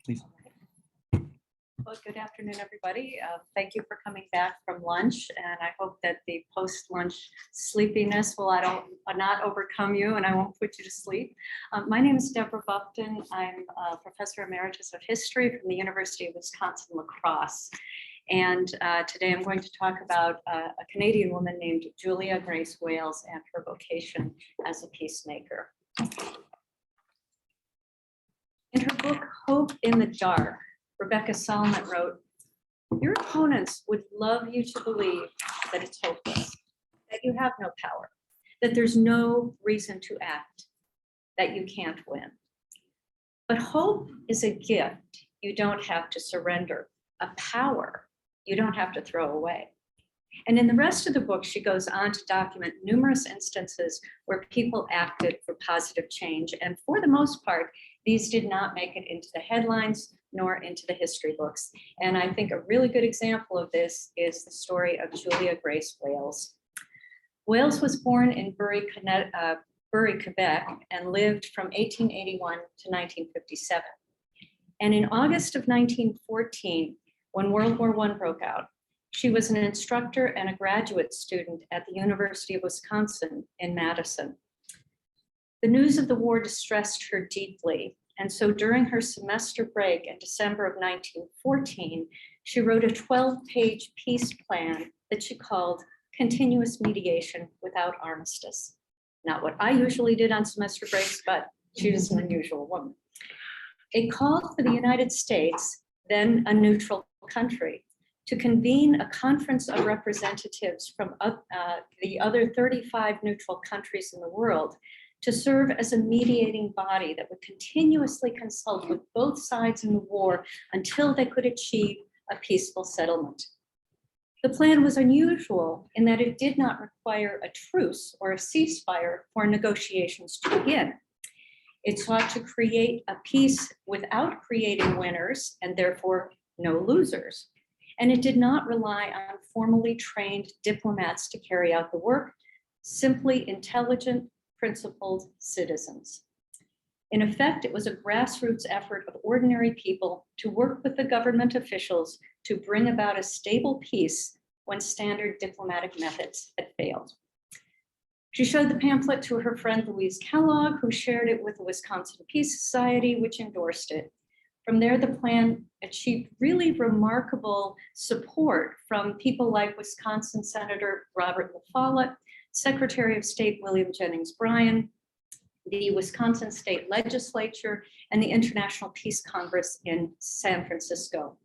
please. Well, good afternoon, everybody. Thank you for coming back from lunch, and I hope that the post-lunch sleepiness will not overcome you, and I won't put you to sleep. My name is Deborah Buffton. I'm a professor emeritus of history from the University of Wisconsin-La Crosse. And today I'm going to talk about a Canadian woman named Julia Grace Wales and her vocation as a peacemaker. In her book, Hope in the Dark, Rebecca Solomon wrote, "Your opponents would love you to believe that it's hopeless, that you have no power, that there's no reason to act, that you can't win. But hope is a gift you don't have to surrender, a power you don't have to throw away." And in the rest of the book, she goes on to document numerous instances where people acted for positive change. And for the most part, these did not make it into the headlines nor into the history books. And I think a really good example of this is the story of Julia Grace Wales. Wales was born in Bury, Quebec, and lived from 1881 to 1957. And in August of 1914, when World War I broke out, she was an instructor and a graduate student at the University of Wisconsin in Madison. The news of the war distressed her deeply, and so during her semester break in December of 1914, she wrote a 12-page peace plan that she called Continuous Mediation Without Armistice. Not what I usually did on semester breaks, but she was an unusual woman. It called for the United States, then a neutral country, to convene a conference of representatives from the other 35 neutral countries in the world to serve as a mediating body that would continuously consult with both sides in the war until they could achieve a peaceful settlement. The plan was unusual in that it did not require a truce or a ceasefire for negotiations to begin. It sought to create a peace without creating winners and therefore no losers. And it did not rely on formally trained diplomats to carry out the work, simply intelligent, principled citizens. In effect, it was a grassroots effort of ordinary people to work with the government officials to bring about a stable peace when standard diplomatic methods had failed. She showed the pamphlet to her friend Louise Kellogg, who shared it with the Wisconsin Peace Society, which endorsed it. From there, the plan achieved really remarkable support from people like Wisconsin Senator Robert La Follette, Secretary of State William Jennings Bryan, the Wisconsin State Legislature, and the International Peace Congress in San Francisco.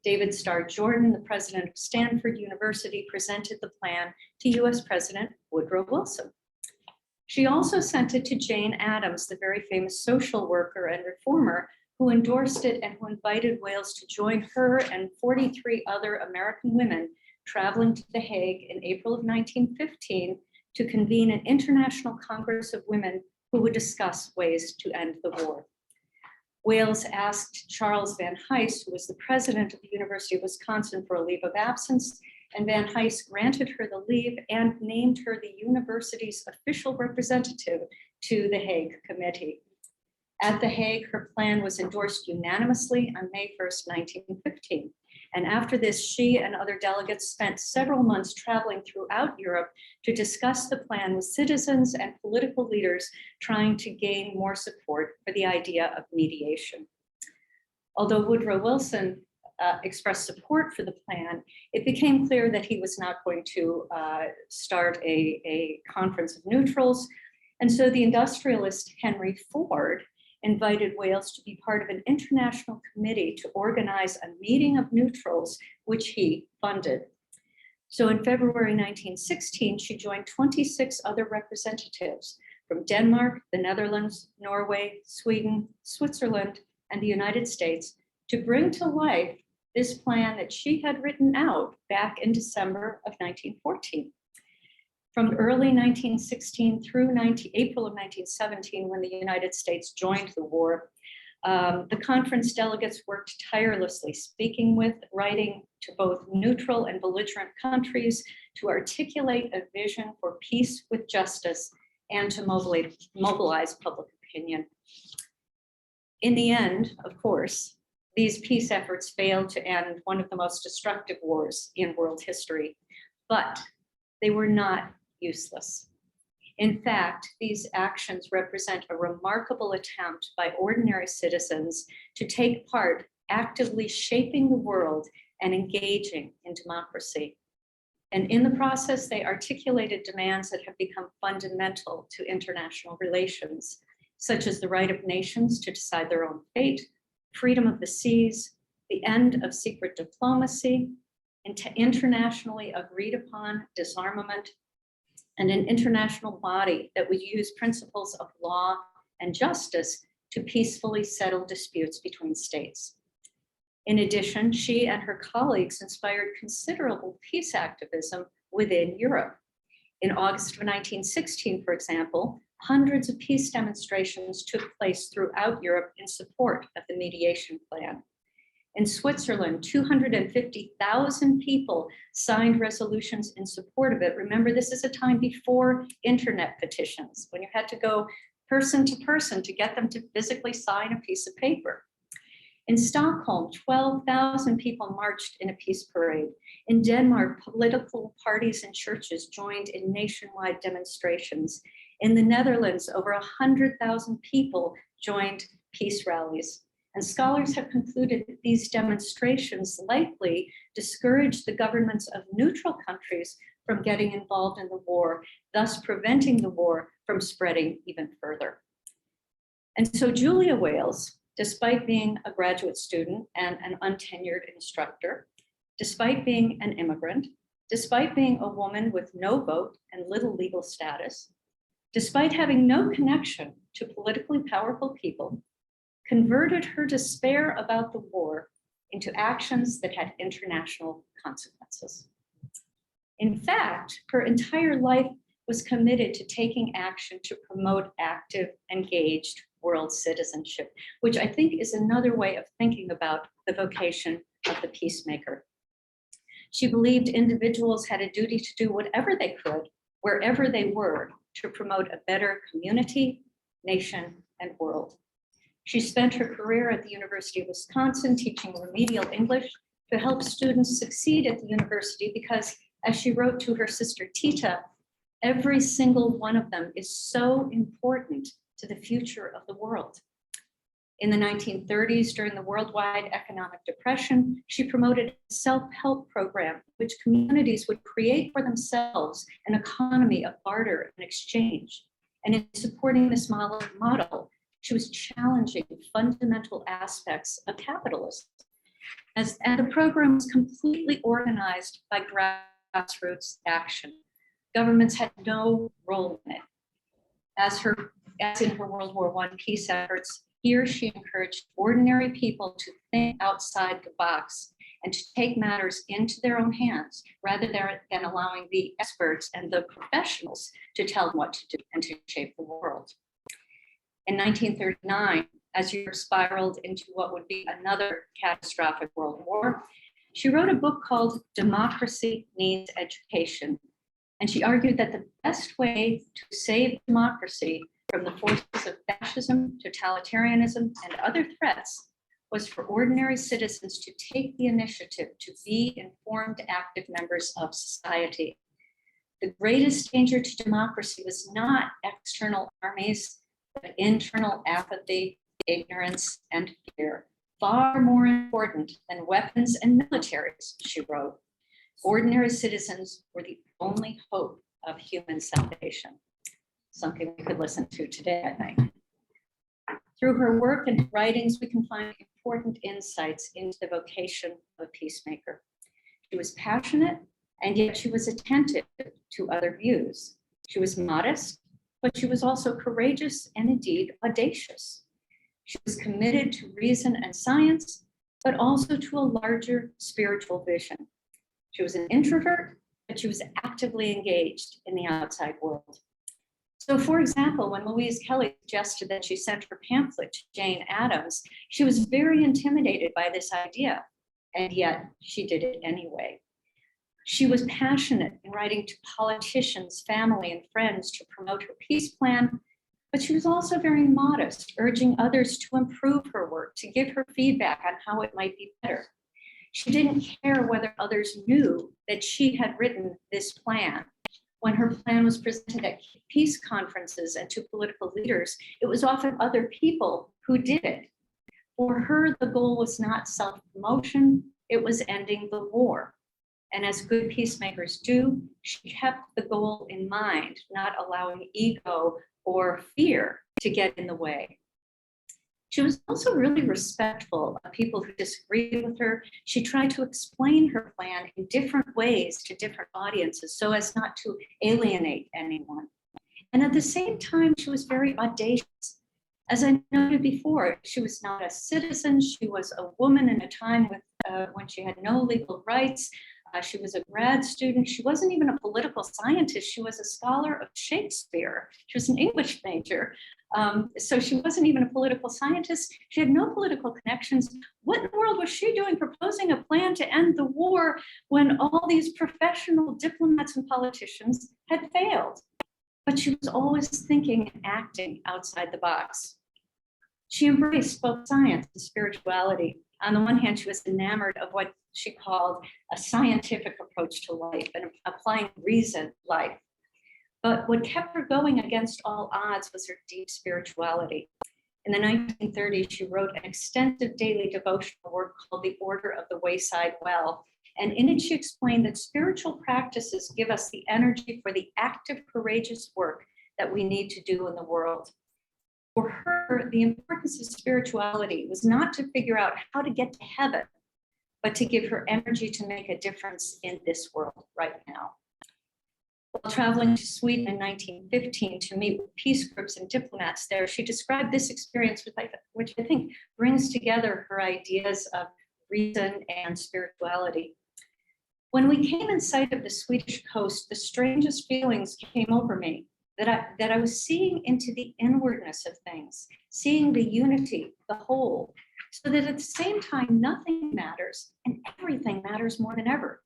David Starr Jordan, the president of Stanford University, presented the plan to US President Woodrow Wilson. She also sent it to Jane Addams, the very famous social worker and reformer, who endorsed it and who invited Wales to join her and 43 other American women traveling to The Hague in April of 1915 to convene an international Congress of women who would discuss ways to end the war. Wales asked Charles Van Hise, who was the president of the University of Wisconsin, for a leave of absence, and Van Hise granted her the leave and named her the university's official representative to the Hague Committee. At The Hague, her plan was endorsed unanimously on May 1st, 1915. And after this, she and other delegates spent several months traveling throughout Europe to discuss the plan with citizens and political leaders trying to gain more support for the idea of mediation. Although Woodrow Wilson expressed support for the plan, it became clear that he was not going to start a conference of neutrals. And so the industrialist Henry Ford invited Wales to be part of an international committee to organize a meeting of neutrals, which he funded. So in February 1916, she joined 26 other representatives from Denmark, the Netherlands, Norway, Sweden, Switzerland, and the United States to bring to life this plan that she had written out back in December of 1914. From early 1916 through April of 1917, when the United States joined the war, the conference delegates worked tirelessly, speaking with, writing to both neutral and belligerent countries to articulate a vision for peace with justice and to mobilize public opinion. In the end, of course, These peace efforts failed to end one of the most destructive wars in world history, but they were not useless. In fact, these actions represent a remarkable attempt by ordinary citizens to take part, actively shaping the world and engaging in democracy. And in the process, they articulated demands that have become fundamental to international relations, such as the right of nations to decide their own fate, freedom of the seas, the end of secret diplomacy, internationally agreed upon disarmament, and an international body that would use principles of law and justice to peacefully settle disputes between states. In addition, she and her colleagues inspired considerable peace activism within Europe. In August of 1916, for example, hundreds of peace demonstrations took place throughout Europe in support of the mediation plan. In Switzerland, 250,000 people signed resolutions in support of it. Remember, this is a time before internet petitions, when you had to go person to person to get them to physically sign a piece of paper. In Stockholm, 12,000 people marched in a peace parade. In Denmark, political parties and churches joined in nationwide demonstrations. In the Netherlands, over 100,000 people joined peace rallies. And scholars have concluded that these demonstrations likely discouraged the governments of neutral countries from getting involved in the war, thus preventing the war from spreading even further. And so Julia Wales, despite being a graduate student and an untenured instructor, despite being an immigrant, despite being a woman with no vote and little legal status, despite having no connection to politically powerful people, converted her despair about the war into actions that had international consequences. In fact, her entire life was committed to taking action to promote active, engaged world citizenship, which I think is another way of thinking about the vocation of the peacemaker. She believed individuals had a duty to do whatever they could, wherever they were, to promote a better community, nation, and world. She spent her career at the University of Wisconsin teaching remedial English to help students succeed at the university because, as she wrote to her sister Tita, every single one of them is so important to the future of the world. In the 1930s, during the worldwide economic depression, she promoted a self-help program which communities would create for themselves an economy of barter and exchange. And in supporting this model, she was challenging fundamental aspects of capitalism. And the program was completely organized by grassroots action. Governments had no role in it. As in her World War I peace efforts, here she encouraged ordinary people to think outside the box and to take matters into their own hands rather than allowing the experts and the professionals to tell them what to do and to shape the world. In 1939, as Europe spiraled into what would be another catastrophic world war, she wrote a book called Democracy Needs Education. And she argued that the best way to save democracy from the forces of fascism, totalitarianism, and other threats was for ordinary citizens to take the initiative to be informed, active members of society. The greatest danger to democracy was not external armies, but internal apathy, ignorance, and fear. Far more important than weapons and militaries, she wrote. Ordinary citizens were the only hope of human salvation. Something we could listen to today, I think. Through her work and writings, we can find important insights into the vocation of a peacemaker. She was passionate, and yet she was attentive to other views. She was modest, but she was also courageous and indeed audacious. She was committed to reason and science, but also to a larger spiritual vision. She was an introvert, but she was actively engaged in the outside world. So, for example, when Louise Kelly suggested that she send her pamphlet to Jane Addams, she was very intimidated by this idea, and yet she did it anyway. She was passionate in writing to politicians, family, and friends to promote her peace plan, But she was also very modest, urging others to improve her work, to give her feedback on how it might be better. She didn't care whether others knew that she had written this plan. When her plan was presented at peace conferences and to political leaders, it was often other people who did it. For her, the goal was not self-promotion, it was ending the war. And as good peacemakers do, she kept the goal in mind, not allowing ego or fear to get in the way. She was also really respectful of people who disagreed with her. She tried to explain her plan in different ways to different audiences so as not to alienate anyone. And at the same time, she was very audacious. As I noted before, she was not a citizen. She was a woman in a time when she had no legal rights. She was a grad student. She wasn't even a political scientist. She was a scholar of Shakespeare. She was an English major. So she wasn't even a political scientist. She had no political connections. What in the world was she doing proposing a plan to end the war when all these professional diplomats and politicians had failed? But she was always thinking and acting outside the box. She embraced both science and spirituality. On the one hand, she was enamored of what she called a scientific approach to life and applying reason to life. But what kept her going against all odds was her deep spirituality. In the 1930s, she wrote an extensive daily devotional work called The Order of the Wayside Well. And in it, she explained that spiritual practices give us the energy for the active, courageous work that we need to do in the world. For her, the importance of spirituality was not to figure out how to get to heaven, but to give her energy to make a difference in this world right now. While traveling to Sweden in 1915 to meet with peace groups and diplomats there, she described this experience, which I think brings together her ideas of reason and spirituality. When we came in sight of the Swedish coast, the strangest feelings came over me, that I was seeing into the inwardness of things, seeing the unity, the whole, so that at the same time, nothing matters and everything matters more than ever.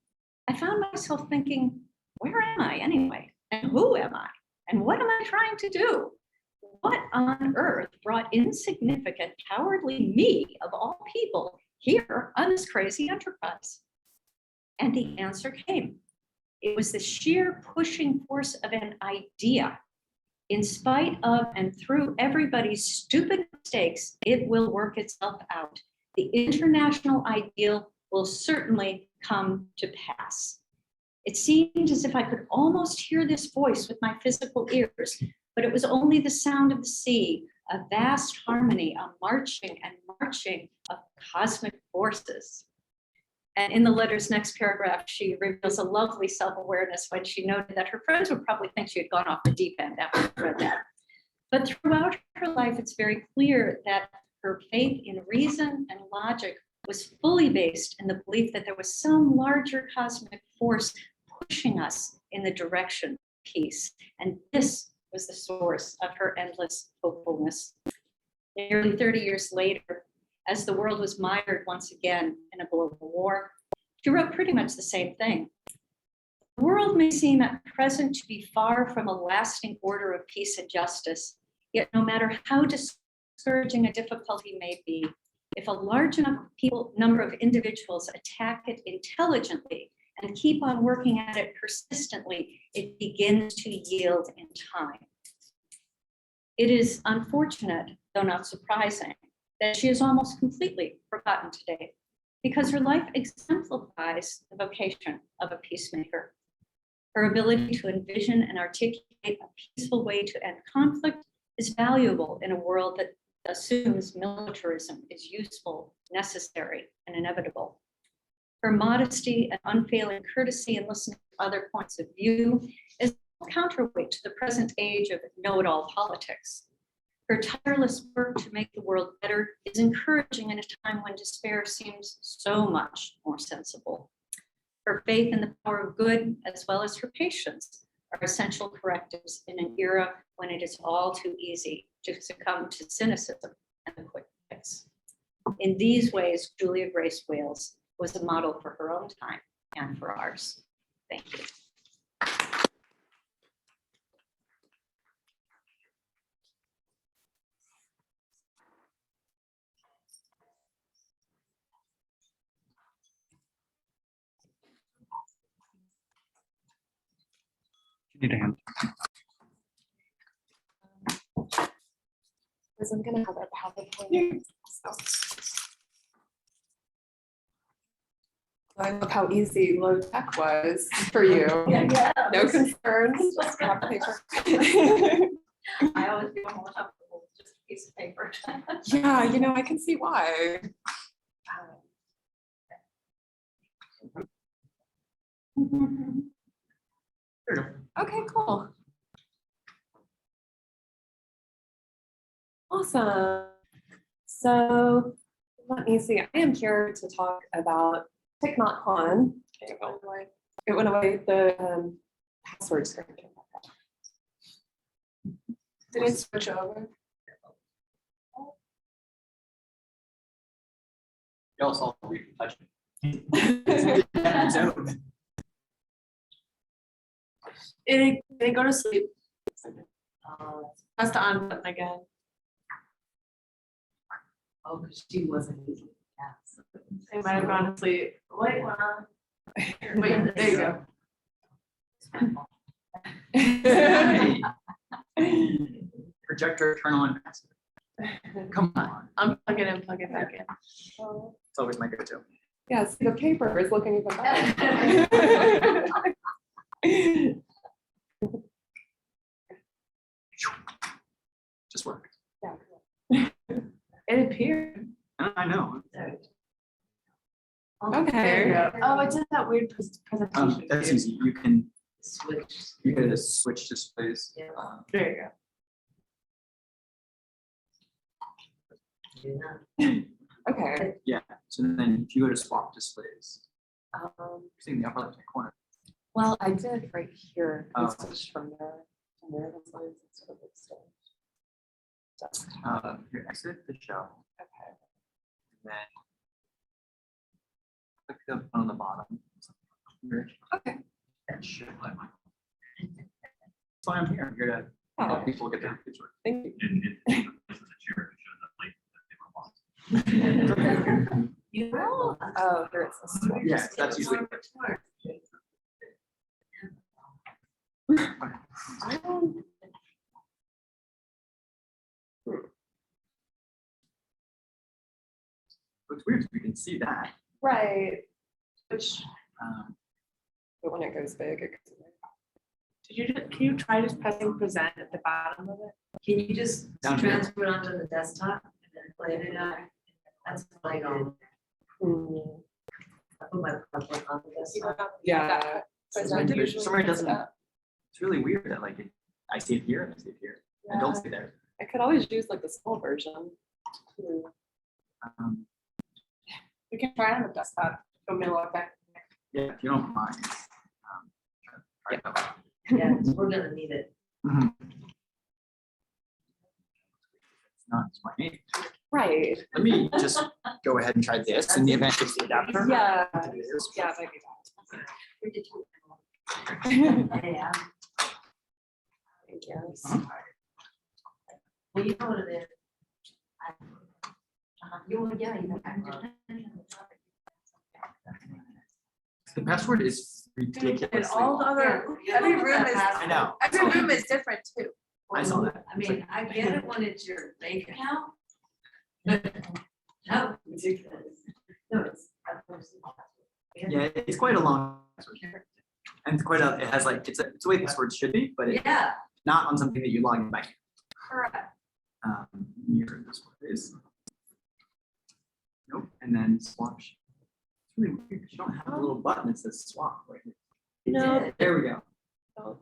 I found myself thinking, where am I anyway? And who am I? And what am I trying to do? What on earth brought insignificant, cowardly me, of all people, here on this crazy enterprise? And the answer came. It was the sheer pushing force of an idea. In spite of and through everybody's stupid mistakes, it will work itself out. The international ideal will certainly come to pass. It seemed as if I could almost hear this voice with my physical ears, but it was only the sound of the sea, a vast harmony, a marching and marching of cosmic forces. And in the letter's next paragraph, she reveals a lovely self-awareness when she noted that her friends would probably think she had gone off the deep end after she read that. But throughout her life, it's very clear that her faith in reason and logic was fully based in the belief that there was some larger cosmic force pushing us in the direction of peace. And this was the source of her endless hopefulness. Nearly 30 years later, as the world was mired once again in a global war, she wrote pretty much the same thing. The world may seem at present to be far from a lasting order of peace and justice, yet no matter how discouraging a difficulty may be, if a large enough number of individuals attack it intelligently and keep on working at it persistently, it begins to yield in time. It is unfortunate, though not surprising, that she is almost completely forgotten today, because her life exemplifies the vocation of a peacemaker. Her ability to envision and articulate a peaceful way to end conflict is valuable in a world that assumes militarism is useful, necessary, and inevitable. Her modesty and unfailing courtesy in listening to other points of view is a counterweight to the present age of know-it-all politics. Her tireless work to make the world better is encouraging in a time when despair seems so much more sensible. Her faith in the power of good, as well as her patience, are essential correctives in an era when it is all too easy to succumb to cynicism and the quick fix. In these ways, Julia Grace Wales was a model for her own time and for ours. Thank you. You need a hand. Because I'm gonna have a PowerPoint. I love how easy low tech was for you. Yeah. No concerns, just grab the paper. I always feel more comfortable with just a piece of paper. Yeah, you know, I can see why. Okay, cool. Awesome. So let me see. I am here to talk about Thich Nhat Hanh. It went away. It went away. The password screen came back up. Did it switch over? Y'all saw we can touch it. It go to sleep. Press the on button again. Oh, because she wasn't using the It might have gone to sleep. Wait, wow. Wait, there you go. Projector, turn on. Come on. I'm plugging in, plug it back in. It's always my go-to. Yes, the paper is looking even better. Just work. Yeah. It appeared. I know. Okay. Oh, I did that weird presentation. That's too. easy. You can Switch. switch displays. Yeah. There you go. Do that. Okay. Yeah. So then if you go to swap displays, Um, see in the upper left-hand corner. well, I did right here. I Oh. switched from there to there. That's why it's sort of extended. Here, exit the show, Okay. and then click the button on the bottom. Here. Okay. That should let my. That's why I'm here. I'm here to Oh, help people get their kids work. thank you. You know. Oh, here it's a switch. Yeah, that's usually. I don't. What's weird is we can see that. Right. Which, Um, but when it goes big, it goes big. Can you try just pressing present at the bottom of it? Can you just Down here. transfer it onto the desktop and then play it out? That's what I did. I put my PowerPoint on the desktop. Yeah. Somewhere it doesn't. It's really weird that like I see it here and I see it here. I don't see it there. I could always use like the small version. We can try it on the desktop. Go middle of that. Yeah, if you don't mind. Try that. Yeah, 'cause we're gonna need it. Mhm. It's not my name. Right. Let me just go ahead and try this in the event it's the adapter. Yeah. To do this. Yeah, that'd be Where did you- bad. Yeah, Thank you. well, you know what it is. You want, yeah, you know. The password is ridiculous. all the other, every room is, I know. every room is different too. I saw that. I mean, I get it when it's your bank account. No, ridiculous. No, it's. Yeah, it's quite a long password. And it's quite a, it has like, it's the way passwords should be, but it's Yeah, not on something that you log in by. correct. Here this one is. Nope, and then swap. It's really weird. You don't have a little button that says swap right here. You No. did. There we go. Oh.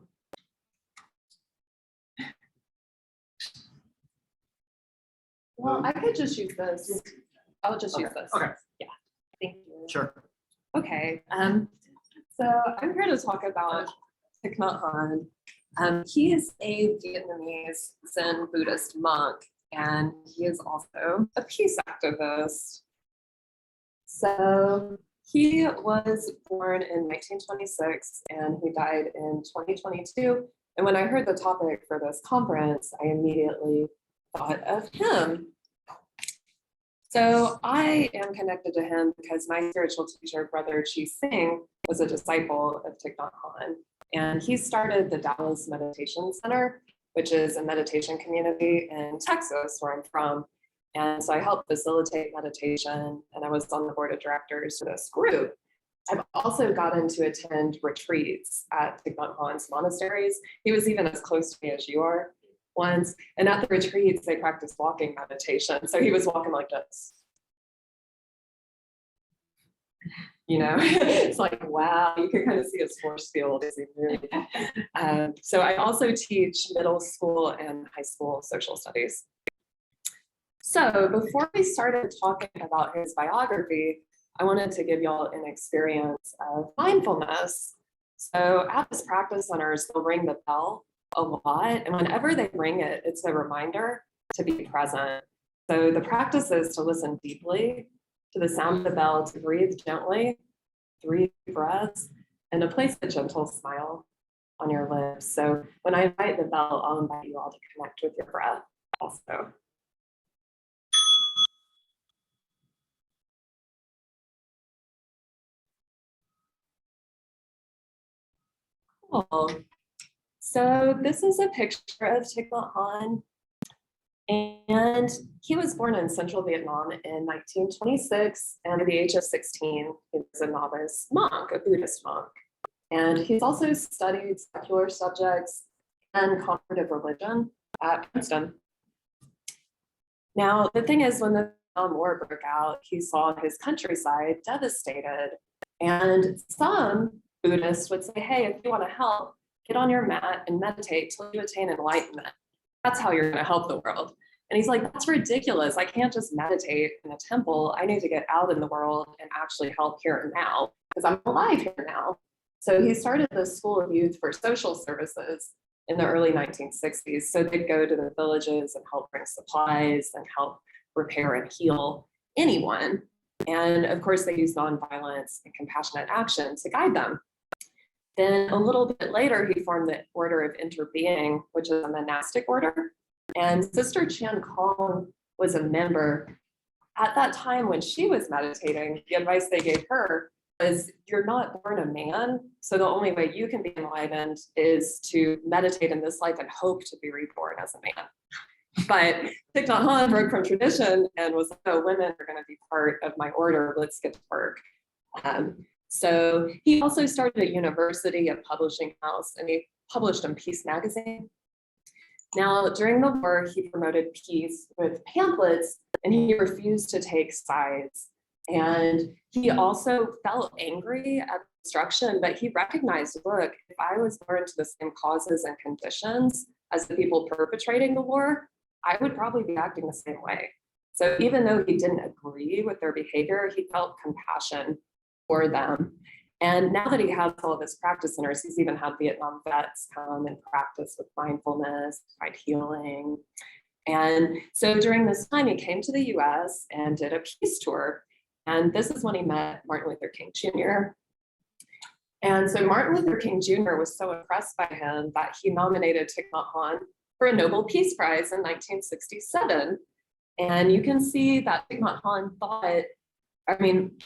Well, I could just use this. I'll just use this. Okay, Thank you. sure. Okay, so I'm here to talk about Thich Nhat Hanh. He is a Vietnamese Zen Buddhist monk, and he is also a peace activist. So he was born in 1926 and he died in 2022. And when I heard the topic for this conference, I immediately thought of him. So I am connected to him because my spiritual teacher, Brother Chi Singh, was a disciple of Thich Nhat Hanh. And he started the Dallas Meditation Center, which is a meditation community in Texas, where I'm from. And so I helped facilitate meditation, and I was on the board of directors for this group. I've also gotten to attend retreats at Thich Nhat Hanh's monasteries. He was even as close to me as you are once. And at the retreats, they practice walking meditation. So he was walking like this. You know, it's like, wow, you can kind of see his force field as he moved. So I also teach middle school and high school social studies. So before we started talking about his biography, I wanted to give y'all an experience of mindfulness. So at his practice centers, they'll ring the bell a lot. And whenever they ring it, it's a reminder to be present. So the practice is to listen deeply to the sound of the bell, to breathe gently, 3 breaths, and to place a gentle smile on your lips. So when I invite the bell, I'll invite you all to connect with your breath also. Cool. So this is a picture of Thich Nhat Hanh, and he was born in central Vietnam in 1926, and at the age of 16, he was a novice monk, a Buddhist monk. And he's also studied secular subjects and comparative religion at Princeton. Now, the thing is, when the Vietnam War broke out, he saw his countryside devastated, and some Buddhists would say, hey, if you want to help, get on your mat and meditate till you attain enlightenment. That's how you're going to help the world. And he's like, that's ridiculous. I can't just meditate in a temple. I need to get out in the world and actually help here and now, because I'm alive here now. So he started the School of Youth for Social Services in the early 1960s. So they'd go to the villages and help bring supplies and help repair and heal anyone. And of course, they used nonviolence and compassionate action to guide them. Then a little bit later, he formed the Order of Interbeing, which is a monastic order. And Sister Chan Kong was a member. At that time when she was meditating, the advice they gave her was, you're not born a man, so the only way you can be enlightened is to meditate in this life and hope to be reborn as a man. But Thich Nhat Hanh broke from tradition and was like, oh, women are going to be part of my order, let's get to work. So he also started a university, a publishing house, and he published in Peace magazine. Now, during the war, he promoted peace with pamphlets, and he refused to take sides. And he also felt angry at destruction, but he recognized, look, if I was born to the same causes and conditions as the people perpetrating the war, I would probably be acting the same way. So even though he didn't agree with their behavior, he felt compassion for them. And now that he has all of his practice centers, he's even had Vietnam vets come and practice with mindfulness, find healing. And so during this time, he came to the US and did a peace tour. And this is when he met Martin Luther King Jr. And so Martin Luther King Jr. was so impressed by him that he nominated Thich Nhat Hanh for a Nobel Peace Prize in 1967. And you can see that Thich Nhat Hanh thought,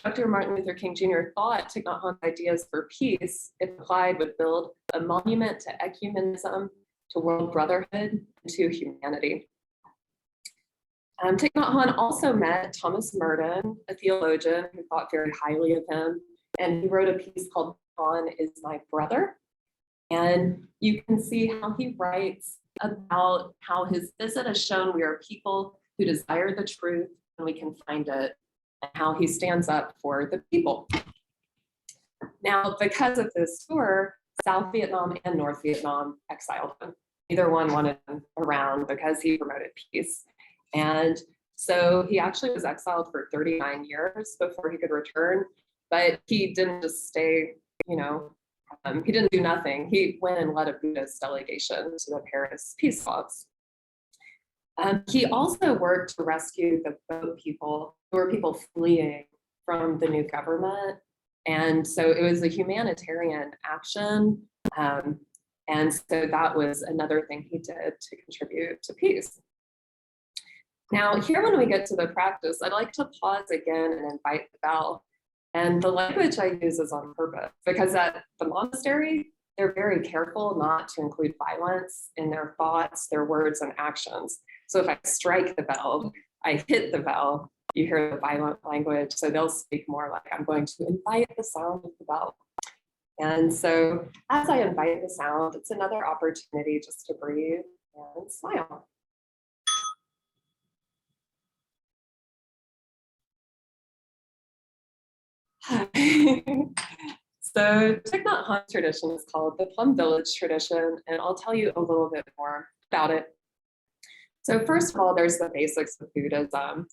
Dr. Martin Luther King Jr. thought Thich Nhat Hanh's ideas for peace, if applied, would build a monument to ecumenism, to world brotherhood, and to humanity. Thich Nhat Hanh also met Thomas Merton, a theologian who thought very highly of him, and he wrote a piece called "Han is My Brother." And you can see how he writes about how his visit has shown we are people who desire the truth and we can find it, and how he stands up for the people. Now, because of this tour, South Vietnam and North Vietnam exiled him. Neither one wanted him around because he promoted peace. And so he actually was exiled for 39 years before he could return, but he didn't just stay, he didn't do nothing. He went and led a Buddhist delegation to the Paris peace talks. He also worked to rescue the boat people, who were people fleeing from the new government. And so it was a humanitarian action. And so that was another thing he did to contribute to peace. Now, here when we get to the practice, I'd like to pause again and invite the bell. And the language I use is on purpose, because at the monastery, they're very careful not to include violence in their thoughts, their words, and actions. So if I strike the bell, I hit the bell, you hear the violent language. So they'll speak more like, I'm going to invite the sound of the bell. And so as I invite the sound, it's another opportunity just to breathe and smile. So Thich Nhat Hanh tradition is called the Plum Village tradition, and I'll tell you a little bit more about it. So first of all, there's the basics of Buddhism.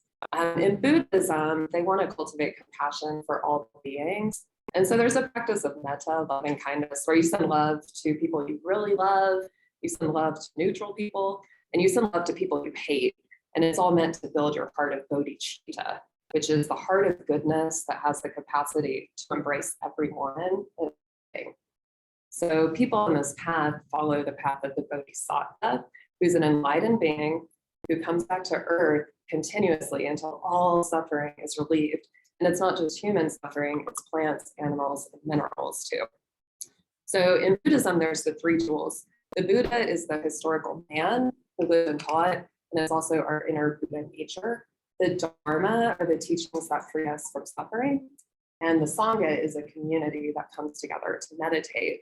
In Buddhism, they want to cultivate compassion for all beings. And so there's a practice of metta, loving kindness, where you send love to people you really love, you send love to neutral people, and you send love to people you hate. And it's all meant to build your heart of bodhicitta, which is the heart of goodness that has the capacity to embrace everyone and everything. So people on this path follow the path of the bodhisattva, who's an enlightened being who comes back to earth continuously until all suffering is relieved. And it's not just human suffering, it's plants, animals, and minerals too. So in Buddhism, there's the three jewels. The Buddha is the historical man who lived and taught, and it's also our inner Buddha nature. The Dharma are the teachings that free us from suffering. And the Sangha is a community that comes together to meditate.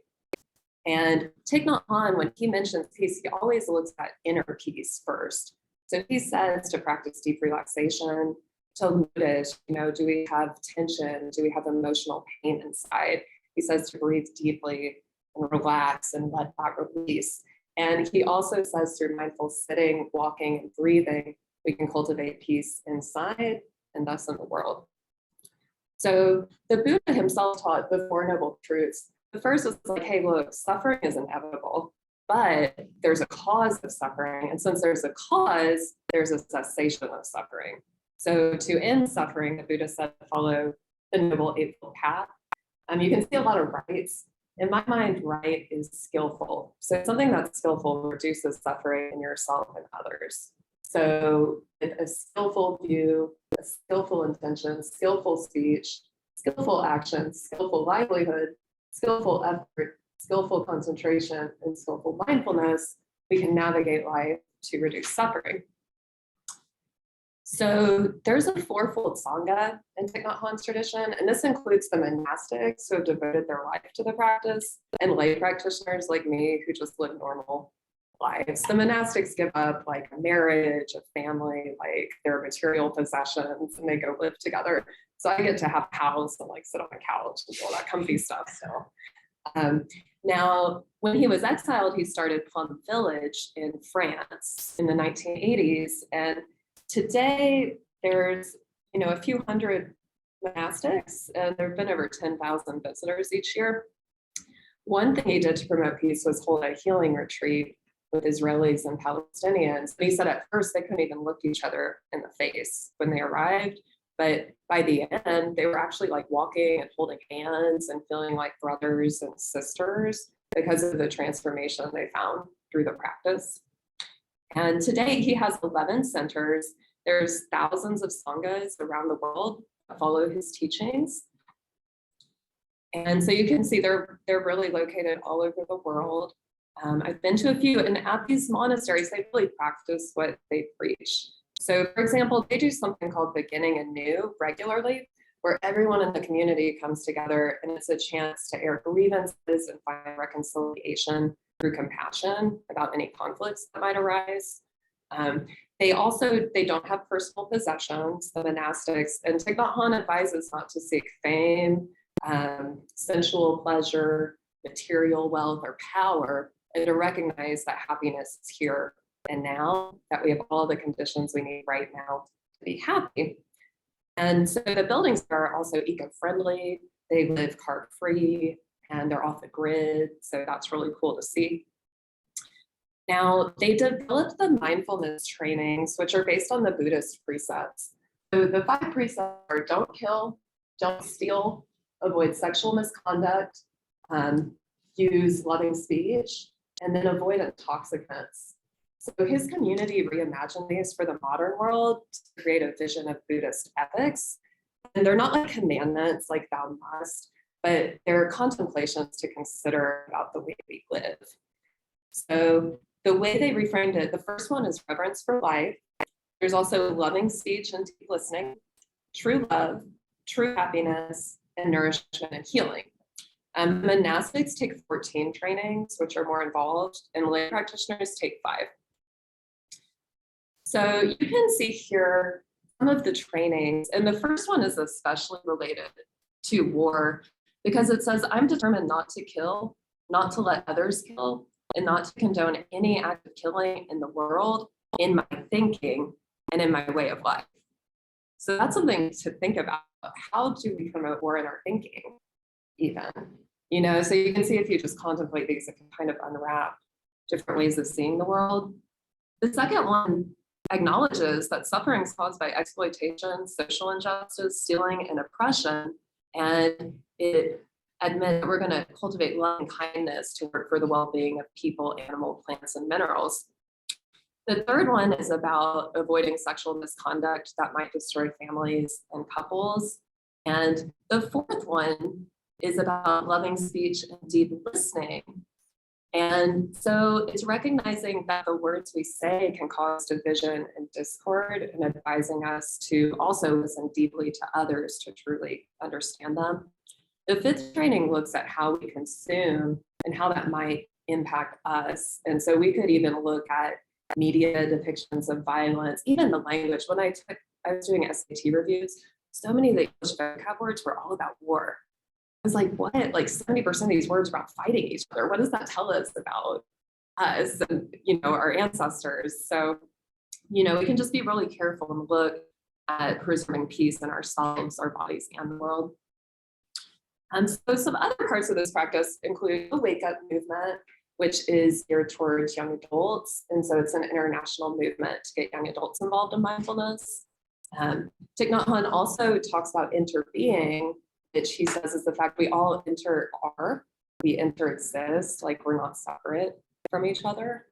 And Thich Nhat Hanh, when he mentions peace, he always looks at inner peace first. So he says to practice deep relaxation, to notice, do we have tension? Do we have emotional pain inside? He says to breathe deeply and relax and let that release. And he also says through mindful sitting, walking, and breathing, we can cultivate peace inside and thus in the world. So the Buddha himself taught the Four Noble Truths. The first is like, hey, look, suffering is inevitable, but there's a cause of suffering. And since there's a cause, there's a cessation of suffering. So to end suffering, the Buddha said to follow the Noble Eightfold Path. You can see a lot of rights. In my mind, right is skillful. So something that's skillful reduces suffering in yourself and others. So a skillful view, a skillful intention, skillful speech, skillful action, skillful livelihood, skillful effort, skillful concentration, and skillful mindfulness, we can navigate life to reduce suffering. So there's a fourfold Sangha in Thich Nhat Hanh's tradition, and this includes the monastics who have devoted their life to the practice, and lay practitioners like me who just live normal lives. The monastics give up like a marriage, a family, like their material possessions, and they go live together. So I get to have a house and like sit on a couch and do all that comfy stuff still. Now, when he was exiled, he started Plum Village in France in the 1980s, and today there's a few hundred monastics, and there have been over 10,000 visitors each year. One thing he did to promote peace was hold a healing retreat with Israelis and Palestinians. But he said at first they couldn't even look each other in the face when they arrived. But by the end, they were actually like walking and holding hands and feeling like brothers and sisters because of the transformation they found through the practice. And today he has 11 centers. There's thousands of sanghas around the world that follow his teachings. And so you can see they're really located all over the world. I've been to a few, and at these monasteries, they really practice what they preach. So for example, they do something called Beginning Anew regularly, where everyone in the community comes together, and it's a chance to air grievances and find reconciliation through compassion about any conflicts that might arise. They don't have personal possessions, the monastics, and Thich Nhat Hanh advises not to seek fame, sensual pleasure, material wealth, or power, and to recognize that happiness is here and now, that we have all the conditions we need right now to be happy. And so the buildings are also eco-friendly, they live carb-free, and they're off the grid, so that's really cool to see. Now, they developed the mindfulness trainings, which are based on the Buddhist precepts. So the 5 precepts are don't kill, don't steal, avoid sexual misconduct, use loving speech, and then avoid intoxicants. So his community reimagined these for the modern world to create a vision of Buddhist ethics. And they're not like commandments like thou must, but they're contemplations to consider about the way we live. So the way they reframed it, the first one is reverence for life. There's also loving speech and deep listening, true love, true happiness, and nourishment and healing. Monastics take 14 trainings, which are more involved, and lay practitioners take 5. So you can see here some of the trainings, and the first one is especially related to war because it says, I'm determined not to kill, not to let others kill, and not to condone any act of killing in the world, in my thinking, and in my way of life. So that's something to think about. How do we promote war in our thinking even? You know, so you can see if you just contemplate these, it can kind of unwrap different ways of seeing the world. The second one acknowledges that suffering is caused by exploitation, social injustice, stealing, and oppression. And it admits that we're going to cultivate love and kindness to work for the well-being of people, animal, plants, and minerals. The third one is about avoiding sexual misconduct that might destroy families and couples. And the fourth one is about loving speech and deep listening. And so it's recognizing that the words we say can cause division and discord, and advising us to also listen deeply to others to truly understand them. The fifth training looks at how we consume and how that might impact us. And so we could even look at media depictions of violence, even the language. When I was doing SAT reviews, so many of the English vocab words were all about war. I was like, what? Like 70% of these words are about fighting each other. What does that tell us about us and, you know, our ancestors? So, you know, we can just be really careful and look at preserving peace in ourselves, our bodies, and the world. So some other parts of this practice include the Wake Up movement, which is geared towards young adults. And so it's an international movement to get young adults involved in mindfulness. Thich Nhat also talks about interbeing, which he says is the fact we all we interexist, like we're not separate from each other.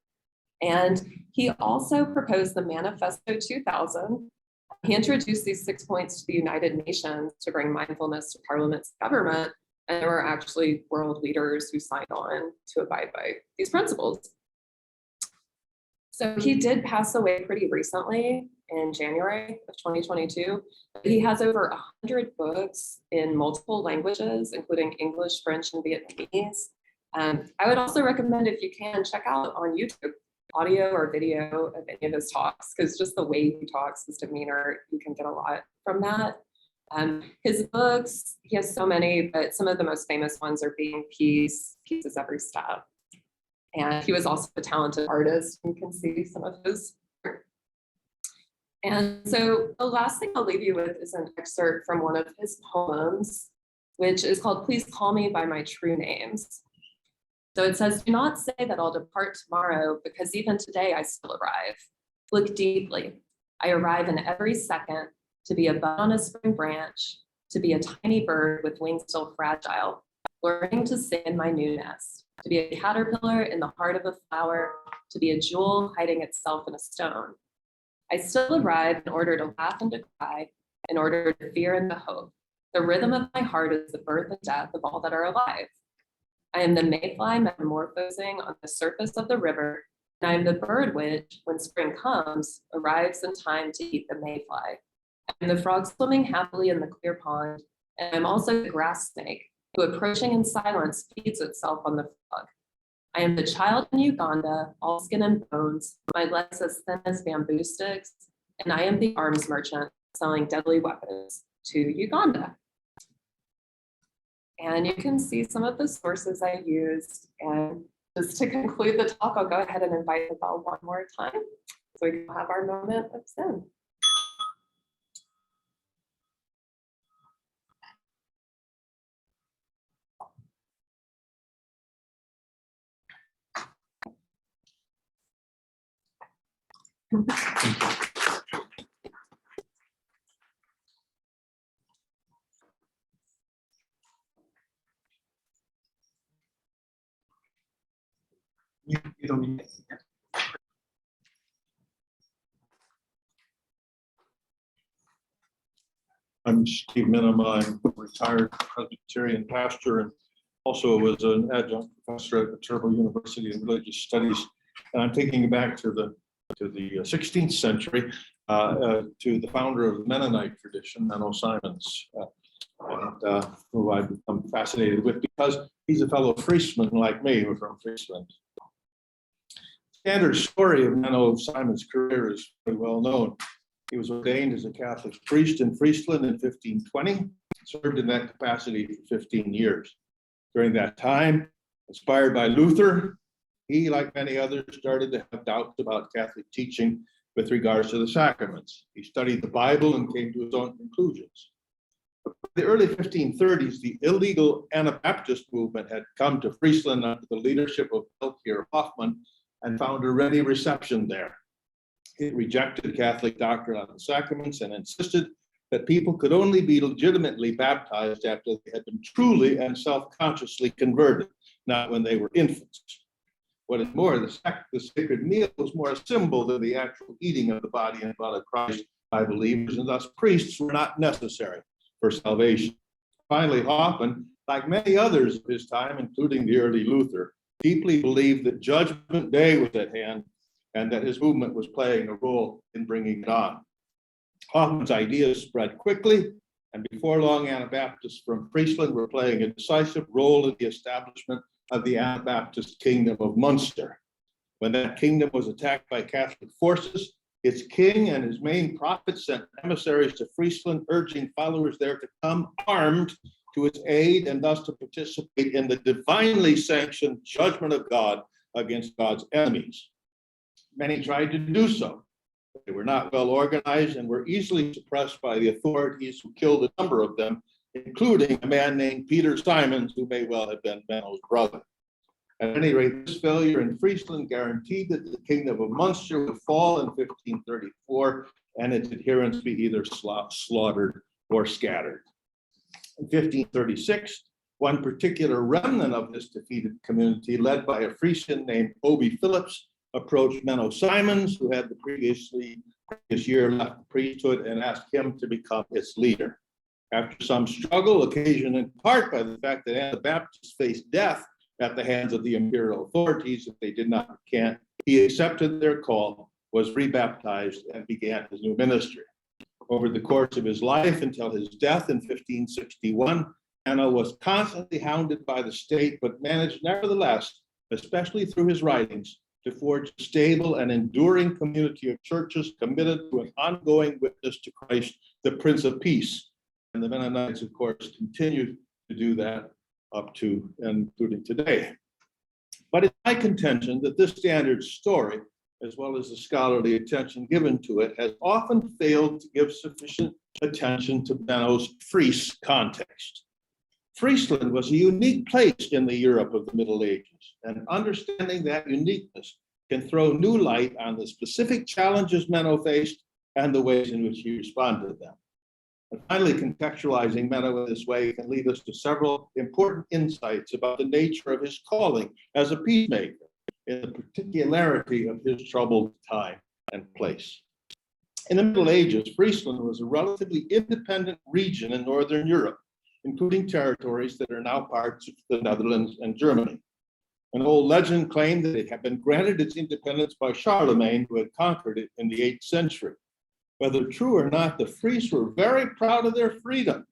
And he also proposed the Manifesto 2000. He introduced these 6 points to the United Nations to bring mindfulness to parliament's government. And there were actually world leaders who signed on to abide by these principles. So he did pass away pretty recently in January of 2022. He has over 100 books in multiple languages, including English, French, and Vietnamese. I would also recommend, if you can, check out on YouTube audio or video of any of his talks, because just the way he talks, his demeanor, you can get a lot from that. His books, he has so many, but some of the most famous ones are Being Peace, Peace is Every Step. And he was also a talented artist. You can see some of his work. And so the last thing I'll leave you with is an excerpt from one of his poems, which is called Please Call Me by My True Names. So it says, do not say that I'll depart tomorrow, because even today I still arrive. Look deeply. I arrive in every second, to be a bud on a spring branch, to be a tiny bird with wings still fragile, learning to sing in my new nest, to be a caterpillar in the heart of a flower, to be a jewel hiding itself in a stone. I still arrive in order to laugh and to cry, in order to fear and to hope. The rhythm of my heart is the birth and death of all that are alive. I am the mayfly metamorphosing on the surface of the river, and I am the bird which, when spring comes, arrives in time to eat the mayfly. I am the frog swimming happily in the clear pond, and I'm also the grass snake, who approaching in silence feeds itself on the frog. I am the child in Uganda, all skin and bones, my legs as thin as bamboo sticks, and I am the arms merchant selling deadly weapons to Uganda. And you can see some of the sources I used. And just to conclude the talk, I'll go ahead and invite the bell one more time so we can have our moment of Zen. You don't need it. I'm Steve Minnema. I'm retired Presbyterian pastor and also was an adjunct professor at the Turbo University in Religious Studies. And I'm taking it back to the 16th century, to the founder of the Mennonite tradition, Menno Simons, who I've become fascinated with because he's a fellow Frisian like me. We're from Friesland. Standard story of Menno Simons' career is very well known. He was ordained as a Catholic priest in Friesland in 1520, served in that capacity for 15 years. During that time, inspired by Luther, he, like many others, started to have doubts about Catholic teaching with regards to the sacraments. He studied the Bible and came to his own conclusions. In the early 1530s, the illegal Anabaptist movement had come to Friesland under the leadership of Melchior Hoffman and found a ready reception there. It rejected Catholic doctrine on the sacraments and insisted that people could only be legitimately baptized after they had been truly and self-consciously converted, not when they were infants. What is more, the sacred meal was more a symbol than the actual eating of the body and blood of Christ by believers, and thus priests were not necessary for salvation. Finally, Hoffman, like many others of his time, including the early Luther, deeply believed that Judgment Day was at hand and that his movement was playing a role in bringing it on. Hoffman's ideas spread quickly, and before long, Anabaptists from Friesland were playing a decisive role in the establishment of the Anabaptist Kingdom of Munster. When that kingdom was attacked by Catholic forces, its king and his main prophet sent emissaries to Friesland, urging followers there to come armed to its aid and thus to participate in the divinely sanctioned judgment of God against God's enemies. Many tried to do so. They were not well organized and were easily suppressed by the authorities, who killed a number of them, including a man named Peter Simons, who may well have been Menno's brother. At any rate, this failure in Friesland guaranteed that the Kingdom of Munster would fall in 1534 and its adherents be either slaughtered or scattered. In 1536, one particular remnant of this defeated community, led by a Frisian named Obi Phillips, approached Menno Simons, who had the previous year left the priesthood, and asked him to become its leader. After some struggle, occasioned in part by the fact that Anabaptists faced death at the hands of the imperial authorities if they did not recant, he accepted their call, was rebaptized, and began his new ministry. Over the course of his life until his death in 1561, Menno was constantly hounded by the state, but managed nevertheless, especially through his writings, to forge a stable and enduring community of churches committed to an ongoing witness to Christ, the Prince of Peace. And the Mennonites, of course, continued to do that up to and including today. But it's my contention that this standard story, as well as the scholarly attention given to it, has often failed to give sufficient attention to Menno's Fries context. Friesland was a unique place in the Europe of the Middle Ages, and understanding that uniqueness can throw new light on the specific challenges Menno faced and the ways in which he responded to them. And finally, contextualizing Menno in this way can lead us to several important insights about the nature of his calling as a peacemaker in the particularity of his troubled time and place. In the Middle Ages, Friesland was a relatively independent region in Northern Europe, including territories that are now parts of the Netherlands and Germany. An old legend claimed that it had been granted its independence by Charlemagne, who had conquered it in the 8th century. Whether true or not, the Fries were very proud of their freedom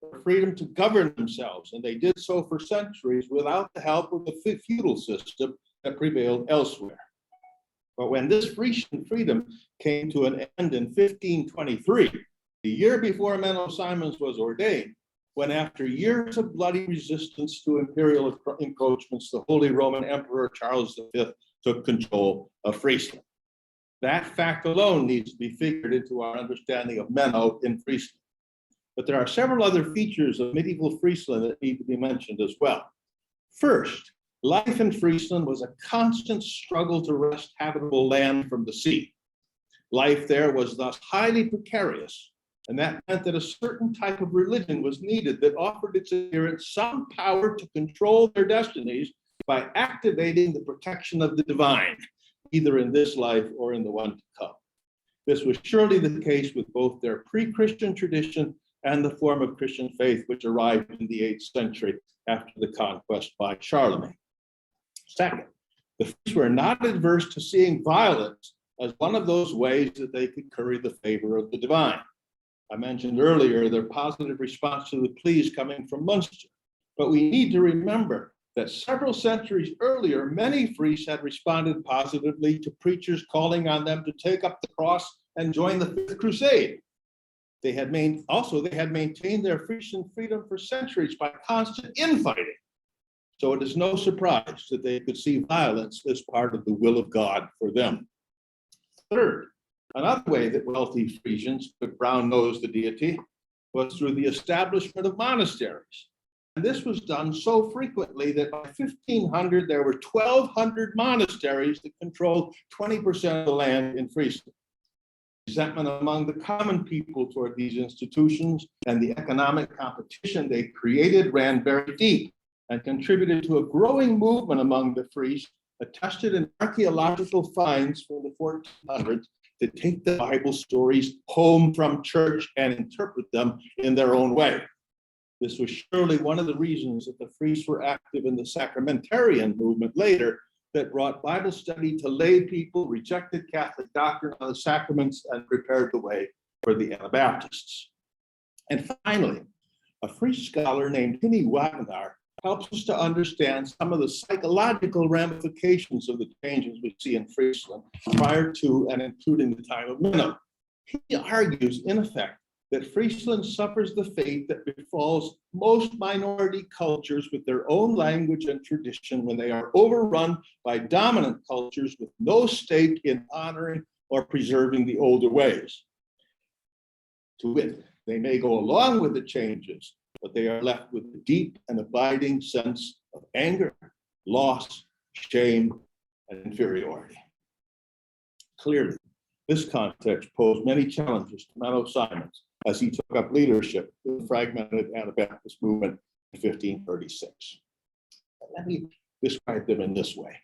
to govern themselves, and they did so for centuries without the help of the feudal system that prevailed elsewhere. But when this Frisian freedom came to an end in 1523, the year before Menno Simons was ordained, when after years of bloody resistance to imperial encroachments, the Holy Roman Emperor Charles V took control of Friesland. That fact alone needs to be figured into our understanding of Menno in Friesland. But there are several other features of medieval Friesland that need to be mentioned as well. First, life in Friesland was a constant struggle to wrest habitable land from the sea. Life there was thus highly precarious, and that meant that a certain type of religion was needed that offered its adherents some power to control their destinies by activating the protection of the divine, either in this life or in the one to come. This was surely the case with both their pre-Christian tradition and the form of Christian faith which arrived in the 8th century after the conquest by Charlemagne. Second, the Friese were not adverse to seeing violence as one of those ways that they could curry the favor of the divine. I mentioned earlier their positive response to the pleas coming from Munster, but we need to remember that several centuries earlier, many Friese had responded positively to preachers calling on them to take up the cross and join the Fifth Crusade. They had maintained their Frisian freedom for centuries by constant infighting. So it is no surprise that they could see violence as part of the will of God for them. Third, another way that wealthy Frisians could brown-nose the deity was through the establishment of monasteries. And this was done so frequently that by 1500, there were 1,200 monasteries that controlled 20% of the land in Friesland. Resentment among the common people toward these institutions and the economic competition they created ran very deep and contributed to a growing movement among the Friese, attested in archaeological finds from the 1400s, to take the Bible stories home from church and interpret them in their own way. This was surely one of the reasons that the Friese were active in the sacramentarian movement later, that brought Bible study to lay people, rejected Catholic doctrine on the sacraments, and prepared the way for the Anabaptists. And finally, a Friese scholar named Menno helps us to understand some of the psychological ramifications of the changes we see in Friesland prior to and including the time of Menno. He argues, in effect, that Friesland suffers the fate that befalls most minority cultures with their own language and tradition when they are overrun by dominant cultures with no stake in honoring or preserving the older ways. To wit, they may go along with the changes, but they are left with a deep and abiding sense of anger, loss, shame, and inferiority. Clearly, this context posed many challenges to Menno Simons as he took up leadership in the fragmented Anabaptist movement in 1536. Let me describe them in this way.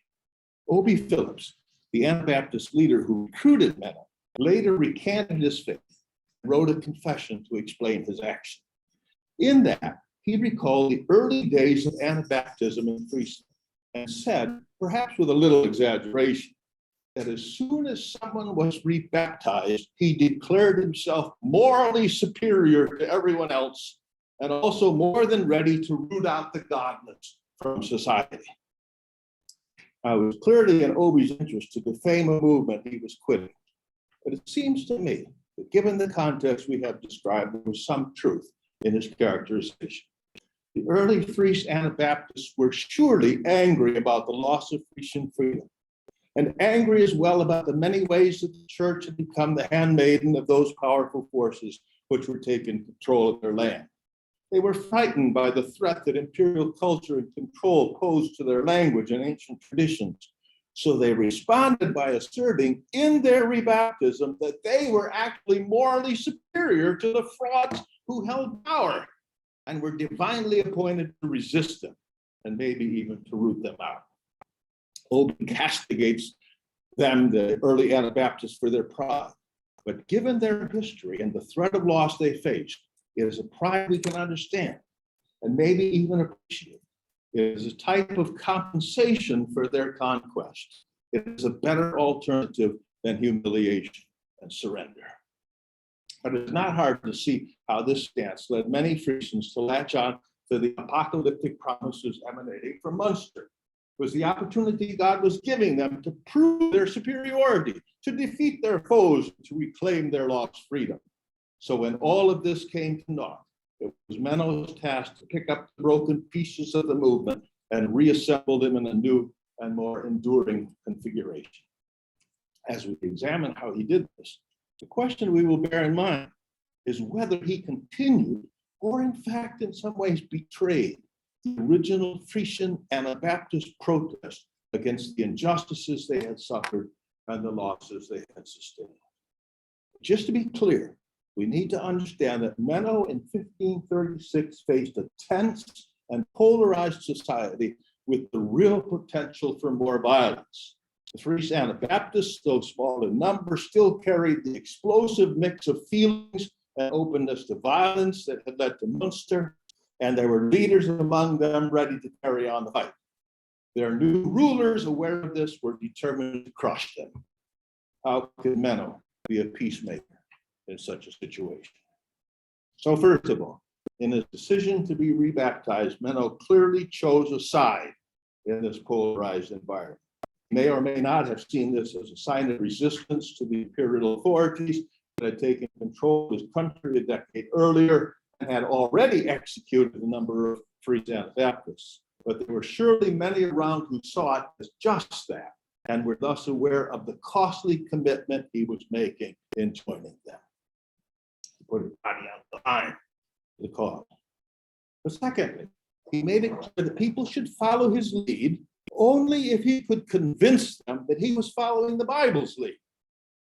Obi Phillips, the Anabaptist leader who recruited Menno, later recanted his faith and wrote a confession to explain his action. In that, he recalled the early days of Anabaptism in Friesland and said, perhaps with a little exaggeration, that as soon as someone was rebaptized, he declared himself morally superior to everyone else and also more than ready to root out the godless from society. Now, it was clearly in Obi's interest to defame a movement he was quitting, but it seems to me that given the context we have described, there was some truth in his characterization. The early Friese Anabaptists were surely angry about the loss of Frisian freedom, and angry as well about the many ways that the church had become the handmaiden of those powerful forces which were taking control of their land. They were frightened by the threat that imperial culture and control posed to their language and ancient traditions. So they responded by asserting in their rebaptism that they were actually morally superior to the frauds who held power and were divinely appointed to resist them and maybe even to root them out. Obi castigates them, the early Anabaptists, for their pride. But given their history and the threat of loss they faced, it is a pride we can understand and maybe even appreciate. It is a type of compensation for their conquest. It is a better alternative than humiliation and surrender. But it's not hard to see how this stance led many Frisians to latch on to the apocalyptic promises emanating from Munster. It was the opportunity God was giving them to prove their superiority, to defeat their foes, to reclaim their lost freedom. So when all of this came to naught, it was Menno's task to pick up the broken pieces of the movement and reassemble them in a new and more enduring configuration. As we examine how he did this, the question we will bear in mind is whether he continued or in fact in some ways betrayed the original Frisian Anabaptist protest against the injustices they had suffered and the losses they had sustained. Just to be clear, we need to understand that Menno in 1536 faced a tense and polarized society with the real potential for more violence. The Friese Anabaptists, though small in number, still carried the explosive mix of feelings and openness to violence that had led to Munster, and there were leaders among them ready to carry on the fight. Their new rulers, aware of this, were determined to crush them. How could Menno be a peacemaker in such a situation? So first of all, in his decision to be rebaptized, Menno clearly chose a side in this polarized environment. He may or may not have seen this as a sign of resistance to the imperial authorities that had taken control of his country a decade earlier and had already executed a number of Frisian Anabaptists. But there were surely many around who saw it as just that and were thus aware of the costly commitment he was making in joining them. To put his body on the line the cause. But secondly, he made it clear that people should follow his lead only if he could convince them that he was following the Bible's lead.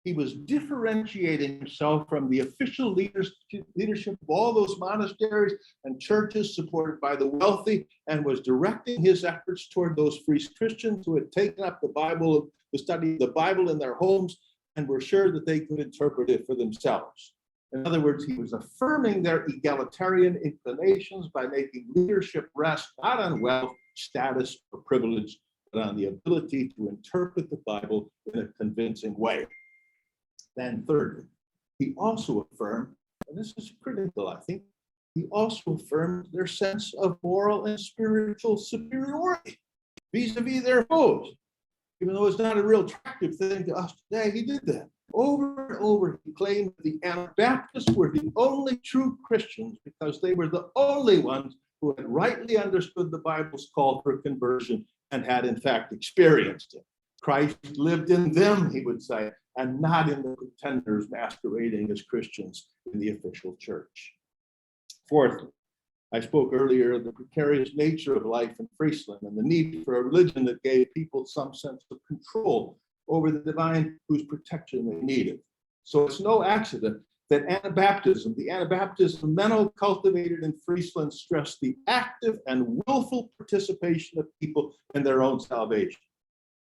He was differentiating himself from the official leadership of all those monasteries and churches supported by the wealthy, and was directing his efforts toward those free Christians who had taken up the Bible, the study of the Bible in their homes, and were sure that they could interpret it for themselves. In other words, he was affirming their egalitarian inclinations by making leadership rest not on wealth, status, or privilege, but on the ability to interpret the Bible in a convincing way. Then thirdly, he also affirmed, and this is critical, I think, he also affirmed their sense of moral and spiritual superiority vis-a-vis their foes. Even though it's not a real attractive thing to us today, he did that. Over and over, he claimed the Anabaptists were the only true Christians because they were the only ones who had rightly understood the Bible's call for conversion and had in fact experienced it. Christ lived in them, he would say, and not in the pretenders masquerading as Christians in the official church. Fourthly, I spoke earlier of the precarious nature of life in Friesland and the need for a religion that gave people some sense of control over the divine whose protection they needed. So it's no accident that Anabaptism, the Anabaptism Menno cultivated in Friesland, stressed the active and willful participation of people in their own salvation.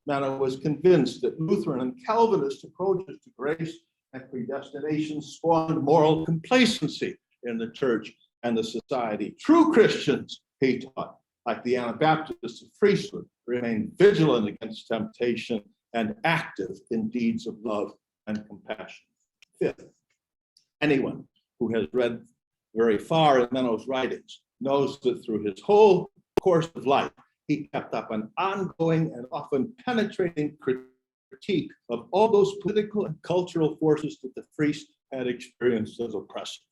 Menno was convinced that Lutheran and Calvinist approaches to grace and predestination spawned moral complacency in the church and the society. True Christians, he taught, like the Anabaptists of Friesland, remain vigilant against temptation and active in deeds of love and compassion. Fifth, anyone who has read very far in Menno's writings knows that through his whole course of life, he kept up an ongoing and often penetrating critique of all those political and cultural forces that the Fries had experienced as oppressive.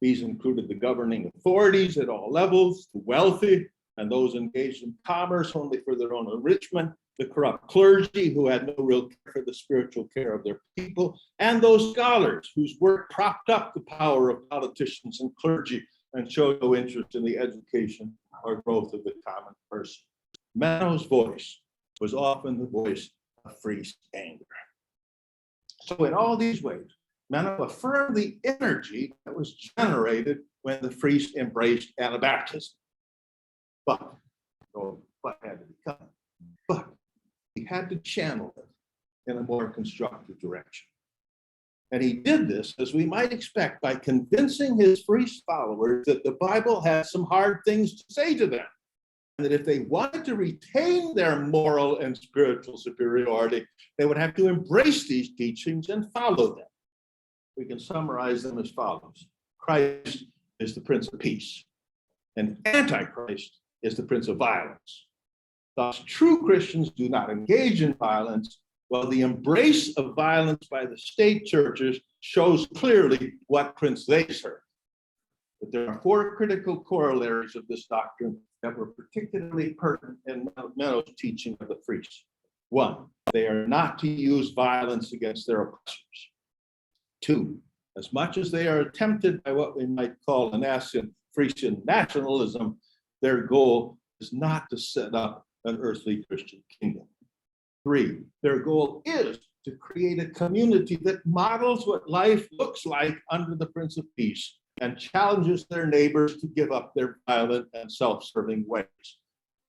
These included the governing authorities at all levels, the wealthy, and those engaged in commerce only for their own enrichment, the corrupt clergy who had no real care for the spiritual care of their people, and those scholars whose work propped up the power of politicians and clergy and showed no interest in the education or growth of the common person. Menno's voice was often the voice of Fries anger. So in all these ways, Menno affirmed the energy that was generated when the Fries embraced Anabaptism. But had to become. But he had to channel it in a more constructive direction. And he did this, as we might expect, by convincing his Fries followers that the Bible had some hard things to say to them, and that if they wanted to retain their moral and spiritual superiority, they would have to embrace these teachings and follow them. We can summarize them as follows. Christ is the Prince of Peace, and Antichrist is the Prince of Violence. Thus, true Christians do not engage in violence, while the embrace of violence by the state churches shows clearly what prince they serve. But there are four critical corollaries of this doctrine that were particularly pertinent in Menno's teaching of the Fries. One, they are not to use violence against their oppressors. Two, as much as they are tempted by what we might call an Frisian nationalism, their goal is not to set up an earthly Christian kingdom. Three, their goal is to create a community that models what life looks like under the Prince of Peace and challenges their neighbors to give up their violent and self-serving ways.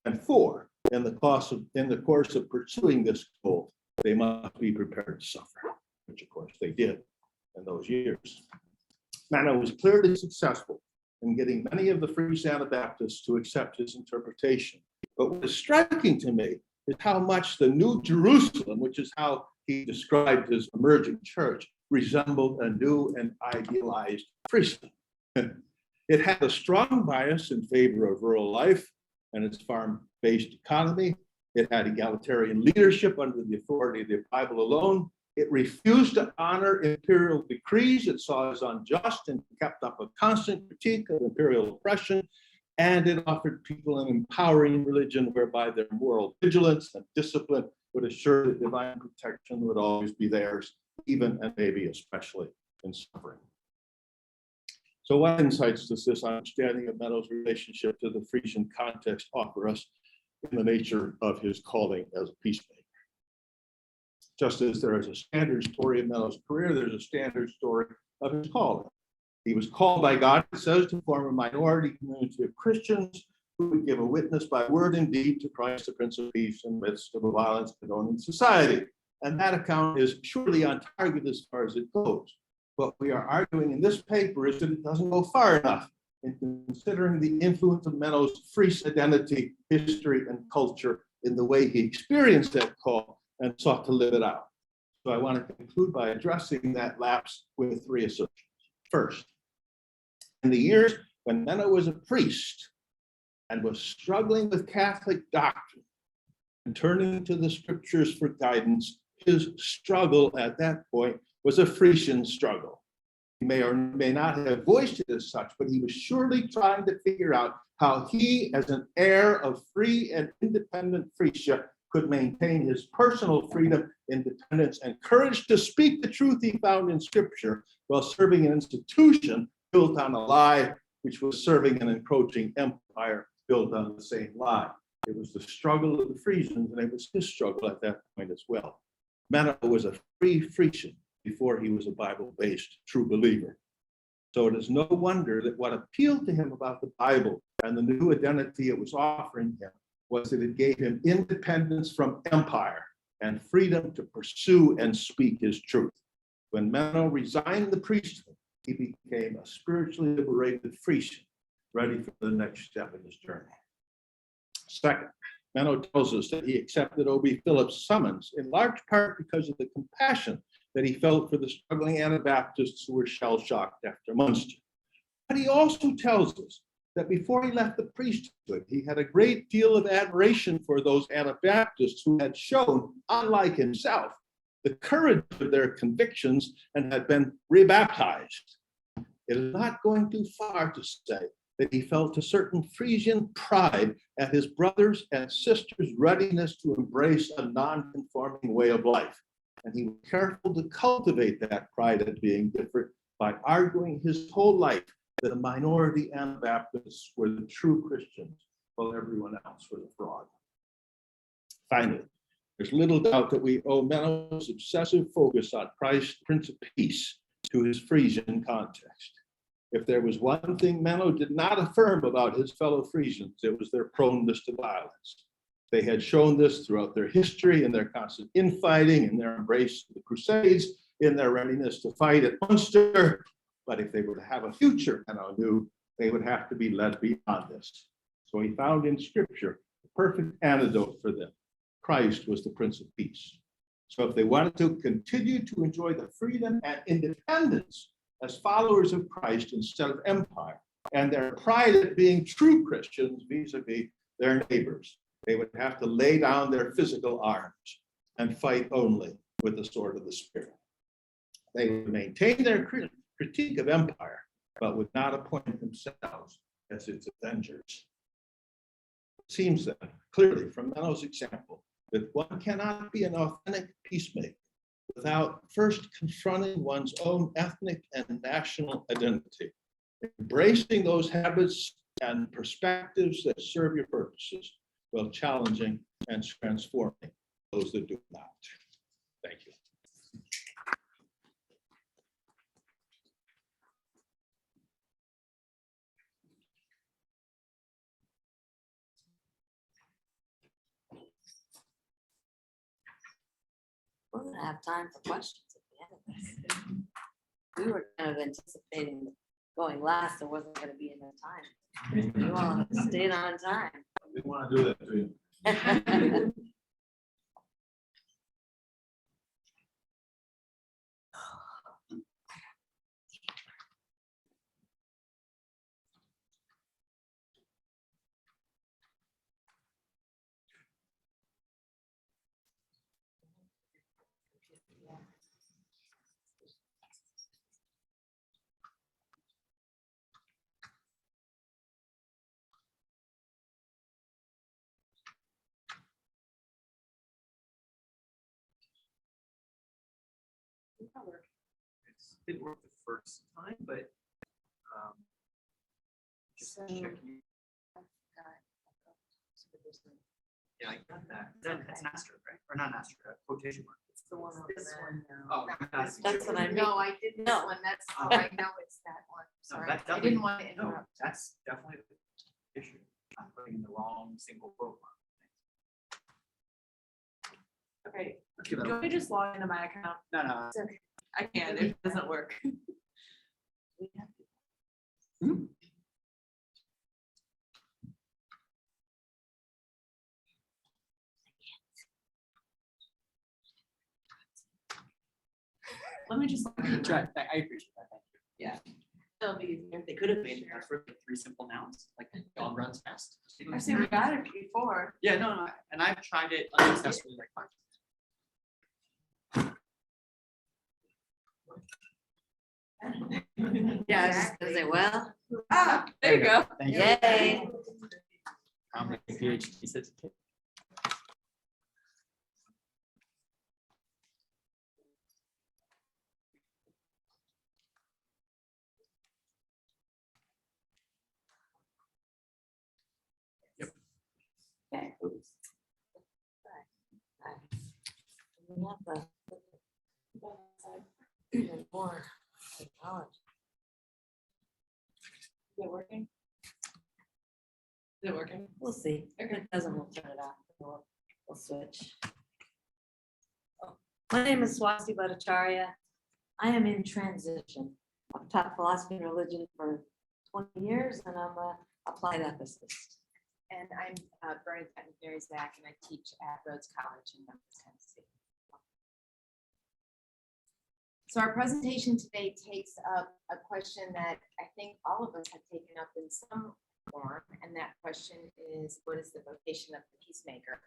And four, in the course of pursuing this goal, they must be prepared to suffer, which of course they did in those years. Menno was clearly successful in getting many of the Frisian Anabaptists to accept his interpretation. But what is striking to me is how much the New Jerusalem, which is how he described his emerging church, resembled a new and idealized Frisian. It had a strong bias in favor of rural life and its farm-based economy. It had egalitarian leadership under the authority of the Bible alone. It refused to honor imperial decrees it saw as unjust and kept up a constant critique of imperial oppression. And it offered people an empowering religion whereby their moral vigilance and discipline would assure that divine protection would always be theirs, even and maybe especially in suffering. So what insights does this understanding of Menno's relationship to the Frisian context offer us in the nature of his calling as a peacemaker? Just as there is a standard story of Menno's career, there's a standard story of his calling. He was called by God, it says, to form a minority community of Christians who would give a witness by word and deed to Christ, the Prince of Peace, in the midst of a violence-condoning society. And that account is surely on target as far as it goes. What we are arguing in this paper is that it doesn't go far enough in considering the influence of Menno's Frisian identity, history, and culture in the way he experienced that call and sought to live it out. So I want to conclude by addressing that lapse with three assertions. First, in the years when Menno was a priest and was struggling with Catholic doctrine and turning to the scriptures for guidance, his struggle at that point was a Frisian struggle. He may or may not have voiced it as such, but he was surely trying to figure out how he, as an heir of free and independent Frisia, could maintain his personal freedom, independence, and courage to speak the truth he found in scripture while serving an institution built on a lie, which was serving an encroaching empire built on the same lie. It was the struggle of the Frisians, and it was his struggle at that point as well. Menno was a free Frisian before he was a Bible-based true believer. So it is no wonder that what appealed to him about the Bible and the new identity it was offering him was that it gave him independence from empire and freedom to pursue and speak his truth. When Menno resigned the priesthood, he became a spiritually liberated Frisian, ready for the next step in his journey. Second, Menno tells us that he accepted O.B. Phillips' summons in large part because of the compassion that he felt for the struggling Anabaptists who were shell-shocked after Munster. But he also tells us that before he left the priesthood, he had a great deal of admiration for those Anabaptists who had shown, unlike himself, the courage of their convictions and had been rebaptized. It is not going too far to say that he felt a certain Frisian pride at his brothers and sisters' readiness to embrace a non-conforming way of life. And he was careful to cultivate that pride at being different by arguing his whole life that the minority Anabaptists were the true Christians, while everyone else was a fraud. Finally, there's little doubt that we owe Menno's obsessive focus on Christ, Prince of Peace, to his Frisian context. If there was one thing Menno did not affirm about his fellow Frisians, it was their proneness to violence. They had shown this throughout their history in their constant infighting, in their embrace of the Crusades, in their readiness to fight at Munster. But if they were to have a future, Menno knew they would have to be led beyond this. So he found in Scripture the perfect antidote for them. Christ was the Prince of Peace. So if they wanted to continue to enjoy the freedom and independence as followers of Christ instead of empire, and their pride at being true Christians vis-a-vis their neighbors, they would have to lay down their physical arms and fight only with the sword of the Spirit. They would maintain their critique of empire, but would not appoint themselves as its avengers. It seems then, clearly from Menno's example, that one cannot be an authentic peacemaker without first confronting one's own ethnic and national identity, embracing those habits and perspectives that serve your purposes, while challenging and transforming those that do not. Thank you. We're gonna have time for questions at the end of this. We were kind of anticipating going last, there wasn't gonna be enough time. You all stayed on time. I didn't want to do that to you. It didn't work the first time, but just So- checking. Yeah, I got that. That's an asterisk, right? Or not an asterisk, a quotation mark. It's the one over This there. one now. Oh, That's what I mean. No, I did this No. one, that's, Oh. I know it's that one, sorry, that's I didn't definitely- want to No, interrupt. that's definitely the issue. I'm putting in the wrong single quote mark. Okay, Let's give do that you a- want me to just log into my account? No. I can, it doesn't work. Let me just. Try, I appreciate that, thank you. Yeah. That'll be easier. They could have made it for like 3 simple nouns, like dog runs fast. I see we got it before. Yeah, no, and I've tried it unsuccessfully like 5 Yeah, I was just gonna say, well, Ah, there you go. Thank you. yay. How many PhD certificate? Okay. We have the- even more technology. Is it working? Is it working? We'll see. If it doesn't, we'll turn it off. We'll switch. Oh, my name is Swasti Bhattacharyya. I am in transition. I've taught philosophy and religion for 20 years, and I'm a applied ethicist. And I'm Bernadette McNary-Zak, and I teach at Rhodes College in Memphis, Tennessee. So our presentation today takes up a question that I think all of us have taken up in some form, and that question is, what is the vocation of the peacemaker?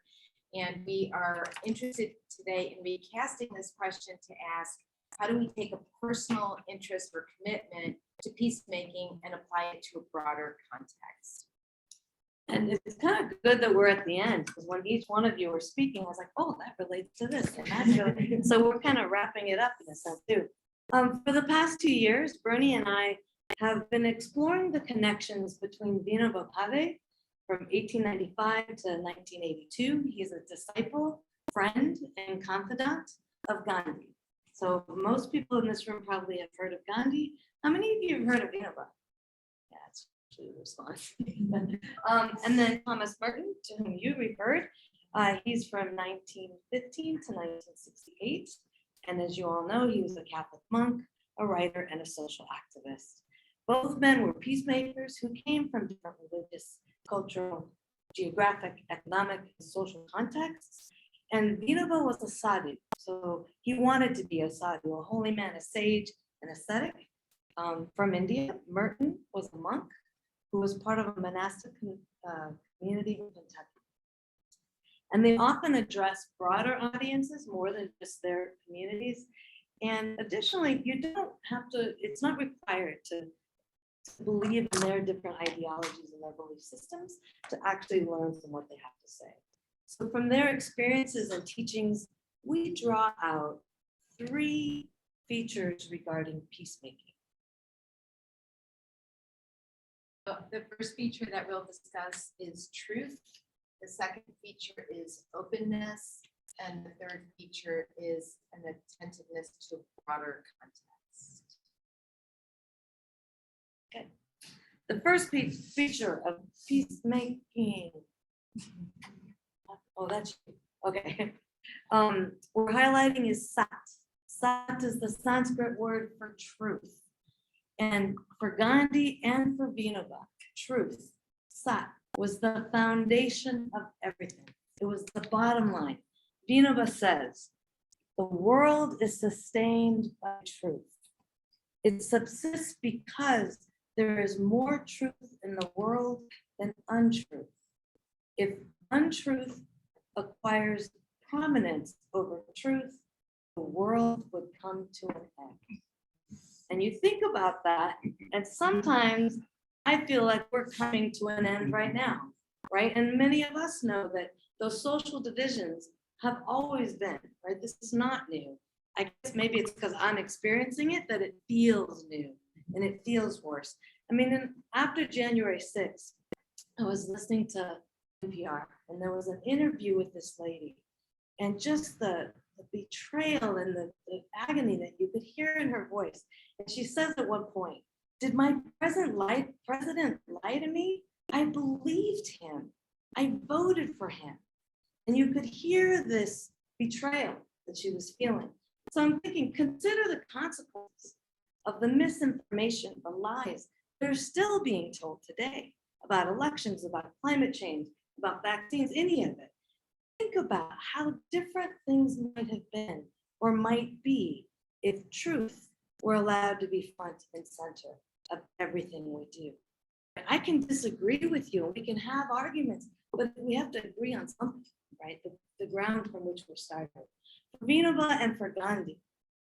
And we are interested today in recasting this question to ask, how do we take a personal interest or commitment to peacemaking and apply it to a broader context? And it's kind of good that we're at the end, because when each one of you were speaking, I was like, oh, that relates to this. And that's really, so we're kind of wrapping it up in a sense too. For the past 2 years, Bernie and I have been exploring the connections between Vinoba Bhave from 1895 to 1982. He's a disciple, friend, and confidant of Gandhi. So most people in this room probably have heard of Gandhi. How many of you have heard of Vinoba? Yeah, that's actually the response. And then Thomas Merton, to whom you referred, he's from 1915 to 1968. And as you all know, he was a Catholic monk, a writer, and a social activist. Both men were peacemakers who came from different religious, cultural, geographic, economic, and social contexts. And Vinoba was a sadhu, so he wanted to be a sadhu, a holy man, a sage, an ascetic from India. Merton was a monk who was part of a monastic community in Kentucky. And they often address broader audiences more than just their communities. And additionally, you don't have to, it's not required to believe in their different ideologies and their belief systems to actually learn from what they have to say. So from their experiences and teachings, we draw out 3 features regarding peacemaking. So the first feature that we'll discuss is truth. The second feature is openness. And the third feature is an attentiveness to broader context. The first feature of peacemaking. Oh, that's okay. We're highlighting is sat. Sat is the Sanskrit word for truth. And for Gandhi and for Vinoba, truth, Sat, was the foundation of everything. It was the bottom line. Vinoba says, the world is sustained by truth. It subsists because there is more truth in the world than untruth. If untruth acquires prominence over truth, the world would come to an end. And you think about that, and sometimes I feel like we're coming to an end right now, right? And many of us know that those social divisions have always been, right? This is not new. I guess maybe it's because I'm experiencing it that it feels new and it feels worse. I mean, after January 6th, I was listening to NPR and there was an interview with this lady, and just the betrayal and the agony that you could hear in her voice. And she says at one point, did my president lie to me? I believed him. I voted for him. And you could hear this betrayal that she was feeling. So I'm thinking, consider the consequences of the misinformation, the lies that are still being told today about elections, about climate change, about vaccines, any of it. Think about how different things might have been or might be if truth were allowed to be front and center of everything we do. I can disagree with you and we can have arguments, but we have to agree on something, right? The ground from which we're starting. For Vinoba and for Gandhi,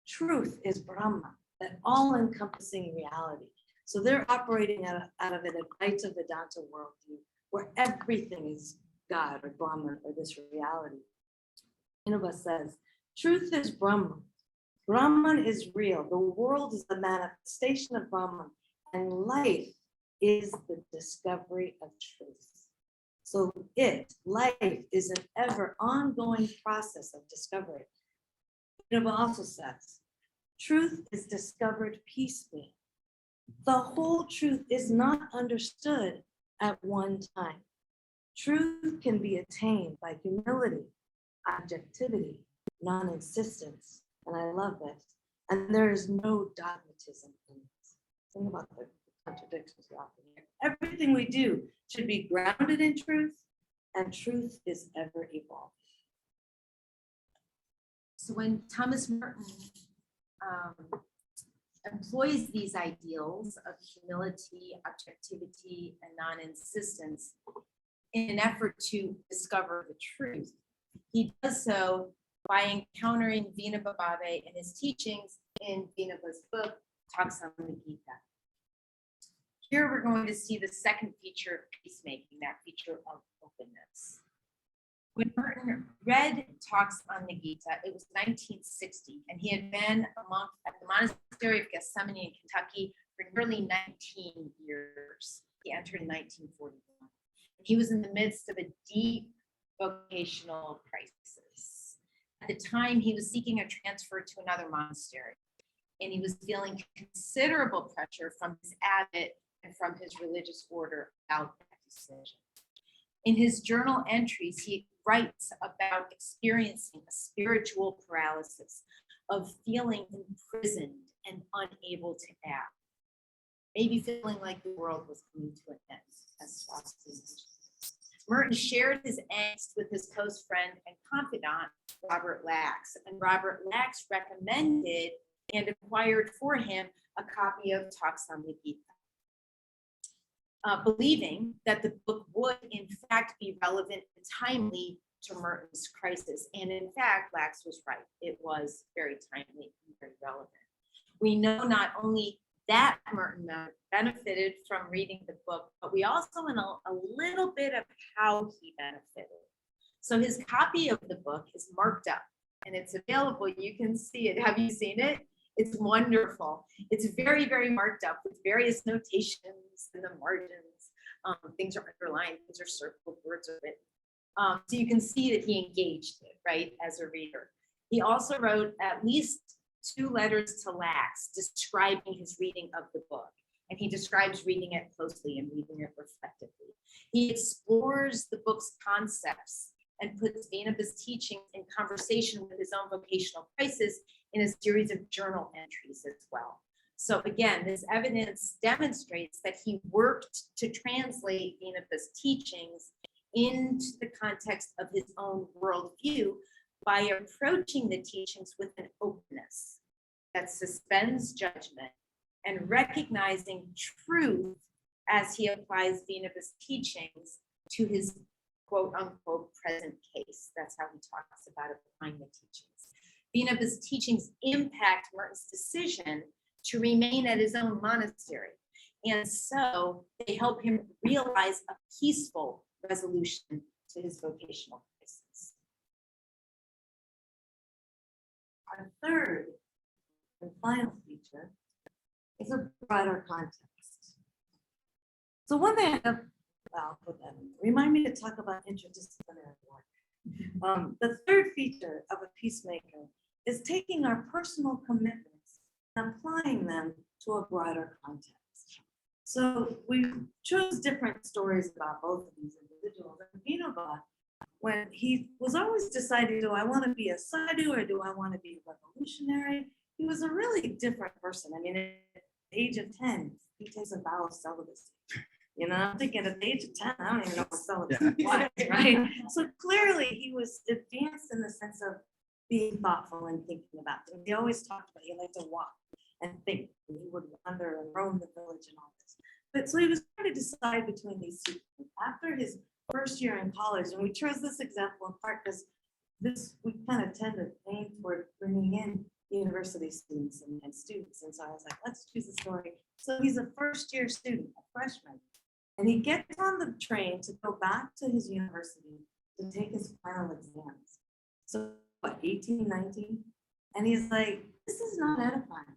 truth is Brahma, that all-encompassing reality. So they're operating out of an Advaita Vedanta worldview where everything is God or Brahman or this reality. Vinoba says, truth is Brahman. Brahman is real. The world is the manifestation of Brahman, and life is the discovery of truth. So life is an ever ongoing process of discovery. Vinoba also says, truth is discovered piecemeal. The whole truth is not understood at one time. Truth can be attained by humility, objectivity, non-insistence, and I love this. And there is no dogmatism in this. Think about the contradictions we often hear. Everything we do should be grounded in truth, and truth is ever evolving. So when Thomas Merton employs these ideals of humility, objectivity, and non-insistence in an effort to discover the truth, he does so by encountering Vinoba Bhave and his teachings in Vinoba's book, Taksamagita. Here we're going to see the second feature of peacemaking, that feature of openness. When Merton read Talks on the Gita, it was 1960, and he had been a monk at the monastery of Gethsemane in Kentucky for nearly 19 years. He entered in 1941. And he was in the midst of a deep vocational crisis. At the time, he was seeking a transfer to another monastery, and he was feeling considerable pressure from his abbot and from his religious order about that decision. In his journal entries, he writes about experiencing a spiritual paralysis, of feeling imprisoned and unable to act. Maybe feeling like the world was coming to an end, as Swasti mentioned. Merton shared his angst with his close friend and confidant, Robert Lax, and Robert Lax recommended and acquired for him a copy of Talks on the Gita. Believing that the book would in fact be relevant and timely to Merton's crisis. And in fact, Lax was right. It was very timely and very relevant. We know not only that Merton benefited from reading the book, but we also know a little bit of how he benefited. So his copy of the book is marked up and it's available. You can see it. Have you seen it? It's wonderful. It's very, very marked up with various notations in the margins. Things are underlined, things are circled, words are written. So you can see that he engaged it, right, as a reader. He also wrote at least 2 letters to Lax describing his reading of the book. And he describes reading it closely and reading it reflectively. He explores the book's concepts and puts Vinoba's teachings in conversation with his own vocational crisis in a series of journal entries as well. So again, this evidence demonstrates that he worked to translate Minnema's teachings into the context of his own worldview by approaching the teachings with an openness that suspends judgment and recognizing truth as he applies Minnema's teachings to his quote unquote present case. That's how he talks about applying the teachings. Minnema's teachings impact Merton's decision to remain at his own monastery. And so they help him realize a peaceful resolution to his vocational crisis. Our third and final feature is a broader context. So one thing I'll put that in. Remind me to talk about interdisciplinary work. The third feature of a peacemaker is taking our personal commitments and applying them to a broader context. So we chose different stories about both of these individuals. And Minnema, when he was always deciding, do I want to be a sadhu or do I want to be a revolutionary? He was a really different person. I mean, at the age of 10, he takes a vow of celibacy. You know, I'm thinking at the age of 10, I don't even know what celibacy was, right? So clearly he was advanced in the sense of being thoughtful and thinking about things. He always talked about he liked to walk and think. And he would wander and roam the village and all this. But so he was trying to decide between these two things. After his first year in college, and we chose this example in part because we kind of tend to aim toward bringing in university students and students. And so I was like, let's choose a story. So he's a first year student, a freshman. And he gets on the train to go back to his university to take his final exams. So what, 18, 19? And he's like, this is not edifying.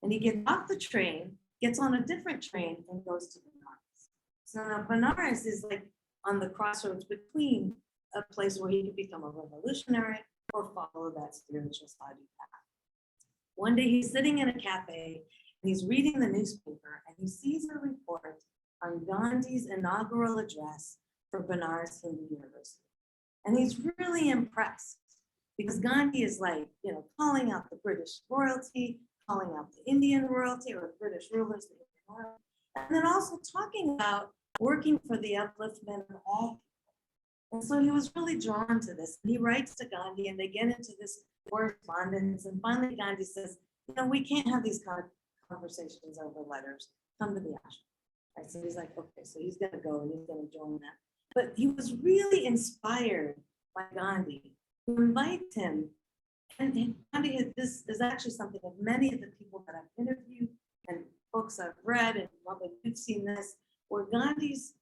And he gets off the train, gets on a different train and goes to Benares. So now Benares is like on the crossroads between a place where he could become a revolutionary or follow that spiritual sadhu path. One day he's sitting in a cafe and he's reading the newspaper and he sees a report on Gandhi's inaugural address for Benares Hindu University. And he's really impressed because Gandhi is like, you know, calling out the British royalty, calling out the Indian royalty or British rulers, the Indian royalty, and then also talking about working for the upliftment of all people. And so he was really drawn to this. And he writes to Gandhi and they get into this correspondence. And finally Gandhi says, you know, we can't have these kind of conversations over letters. Come to the ashram. Right, so he's like, okay, so he's gonna go and he's gonna join that. But he was really inspired by Gandhi, who invites him. And Gandhi had, this is actually something that many of the people that I've interviewed and books I've read, and probably you've seen this, where Gandhi's,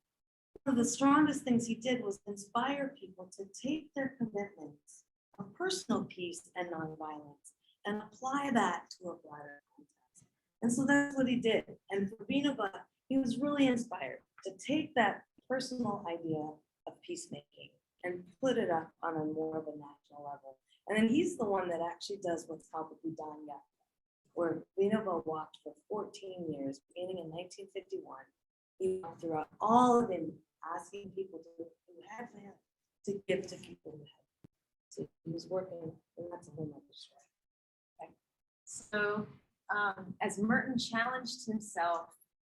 one of the strongest things he did was inspire people to take their commitments of personal peace and nonviolence and apply that to a broader context. And so that's what he did. And for Minnema, he was really inspired to take that personal idea of peacemaking and put it up on a more of a national level. And then he's the one that actually does what's called the Buddhan Yatra, where Minnema walked for 14 years, beginning in 1951. He walked throughout all of India, asking people who had land to give to people who had. So he was working, and that's a whole other story. Okay. So as Merton challenged himself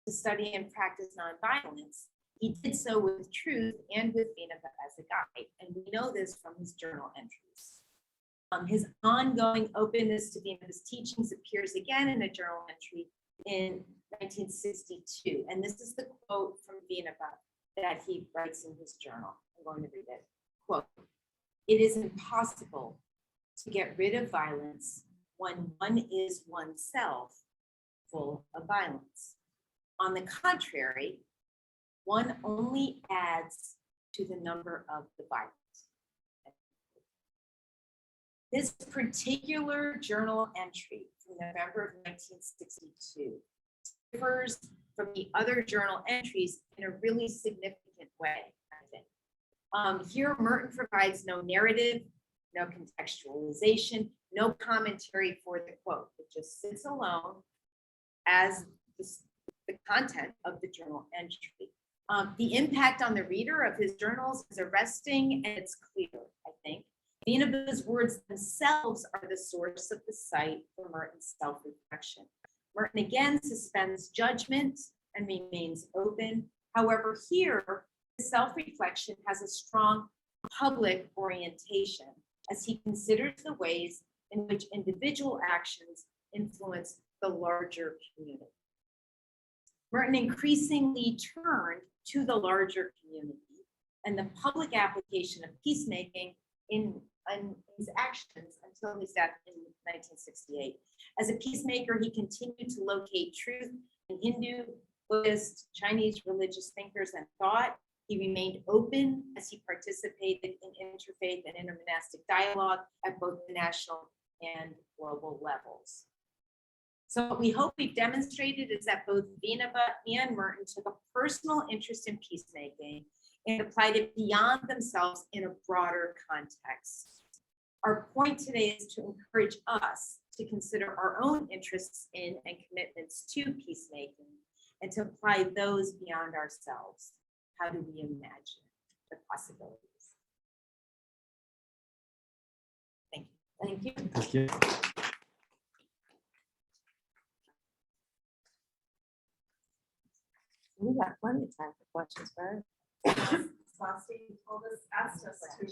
to study and practice nonviolence, he did so with truth and with Minnema as a guide. And we know this from his journal entries. His ongoing openness to Minnema's teachings appears again in a journal entry in 1962. And this is the quote from Minnema that he writes in his journal. I'm going to read it. Quote, "It is impossible to get rid of violence when one is oneself full of violence. On the contrary, one only adds to the number of the violent." This particular journal entry from November of 1962 differs from the other journal entries in a really significant way, I think. Here, Merton provides no narrative, no contextualization, no commentary for the quote. It just sits alone as the content of the journal entry. The impact on the reader of his journals is arresting and it's clear, I think. Minnema's words themselves are the source of the site for Merton's self-reflection. Merton again suspends judgment and remains open. However, here, his self-reflection has a strong public orientation as he considers the ways in which individual actions influence the larger community. Merton increasingly turned to the larger community and the public application of peacemaking in his actions until his death in 1968. As a peacemaker, he continued to locate truth in Hindu, Buddhist, Chinese religious thinkers and thought. He remained open as he participated in interfaith and intermonastic dialogue at both the national and global levels. So what we hope we've demonstrated is that both Minnema and Merton took a personal interest in peacemaking and applied it beyond themselves in a broader context. Our point today is to encourage us to consider our own interests in and commitments to peacemaking and to apply those beyond ourselves. How do we imagine the possibilities? Thank you. Thank you. Thank you. We got plenty of time for questions, right? Swasti told us, asked us to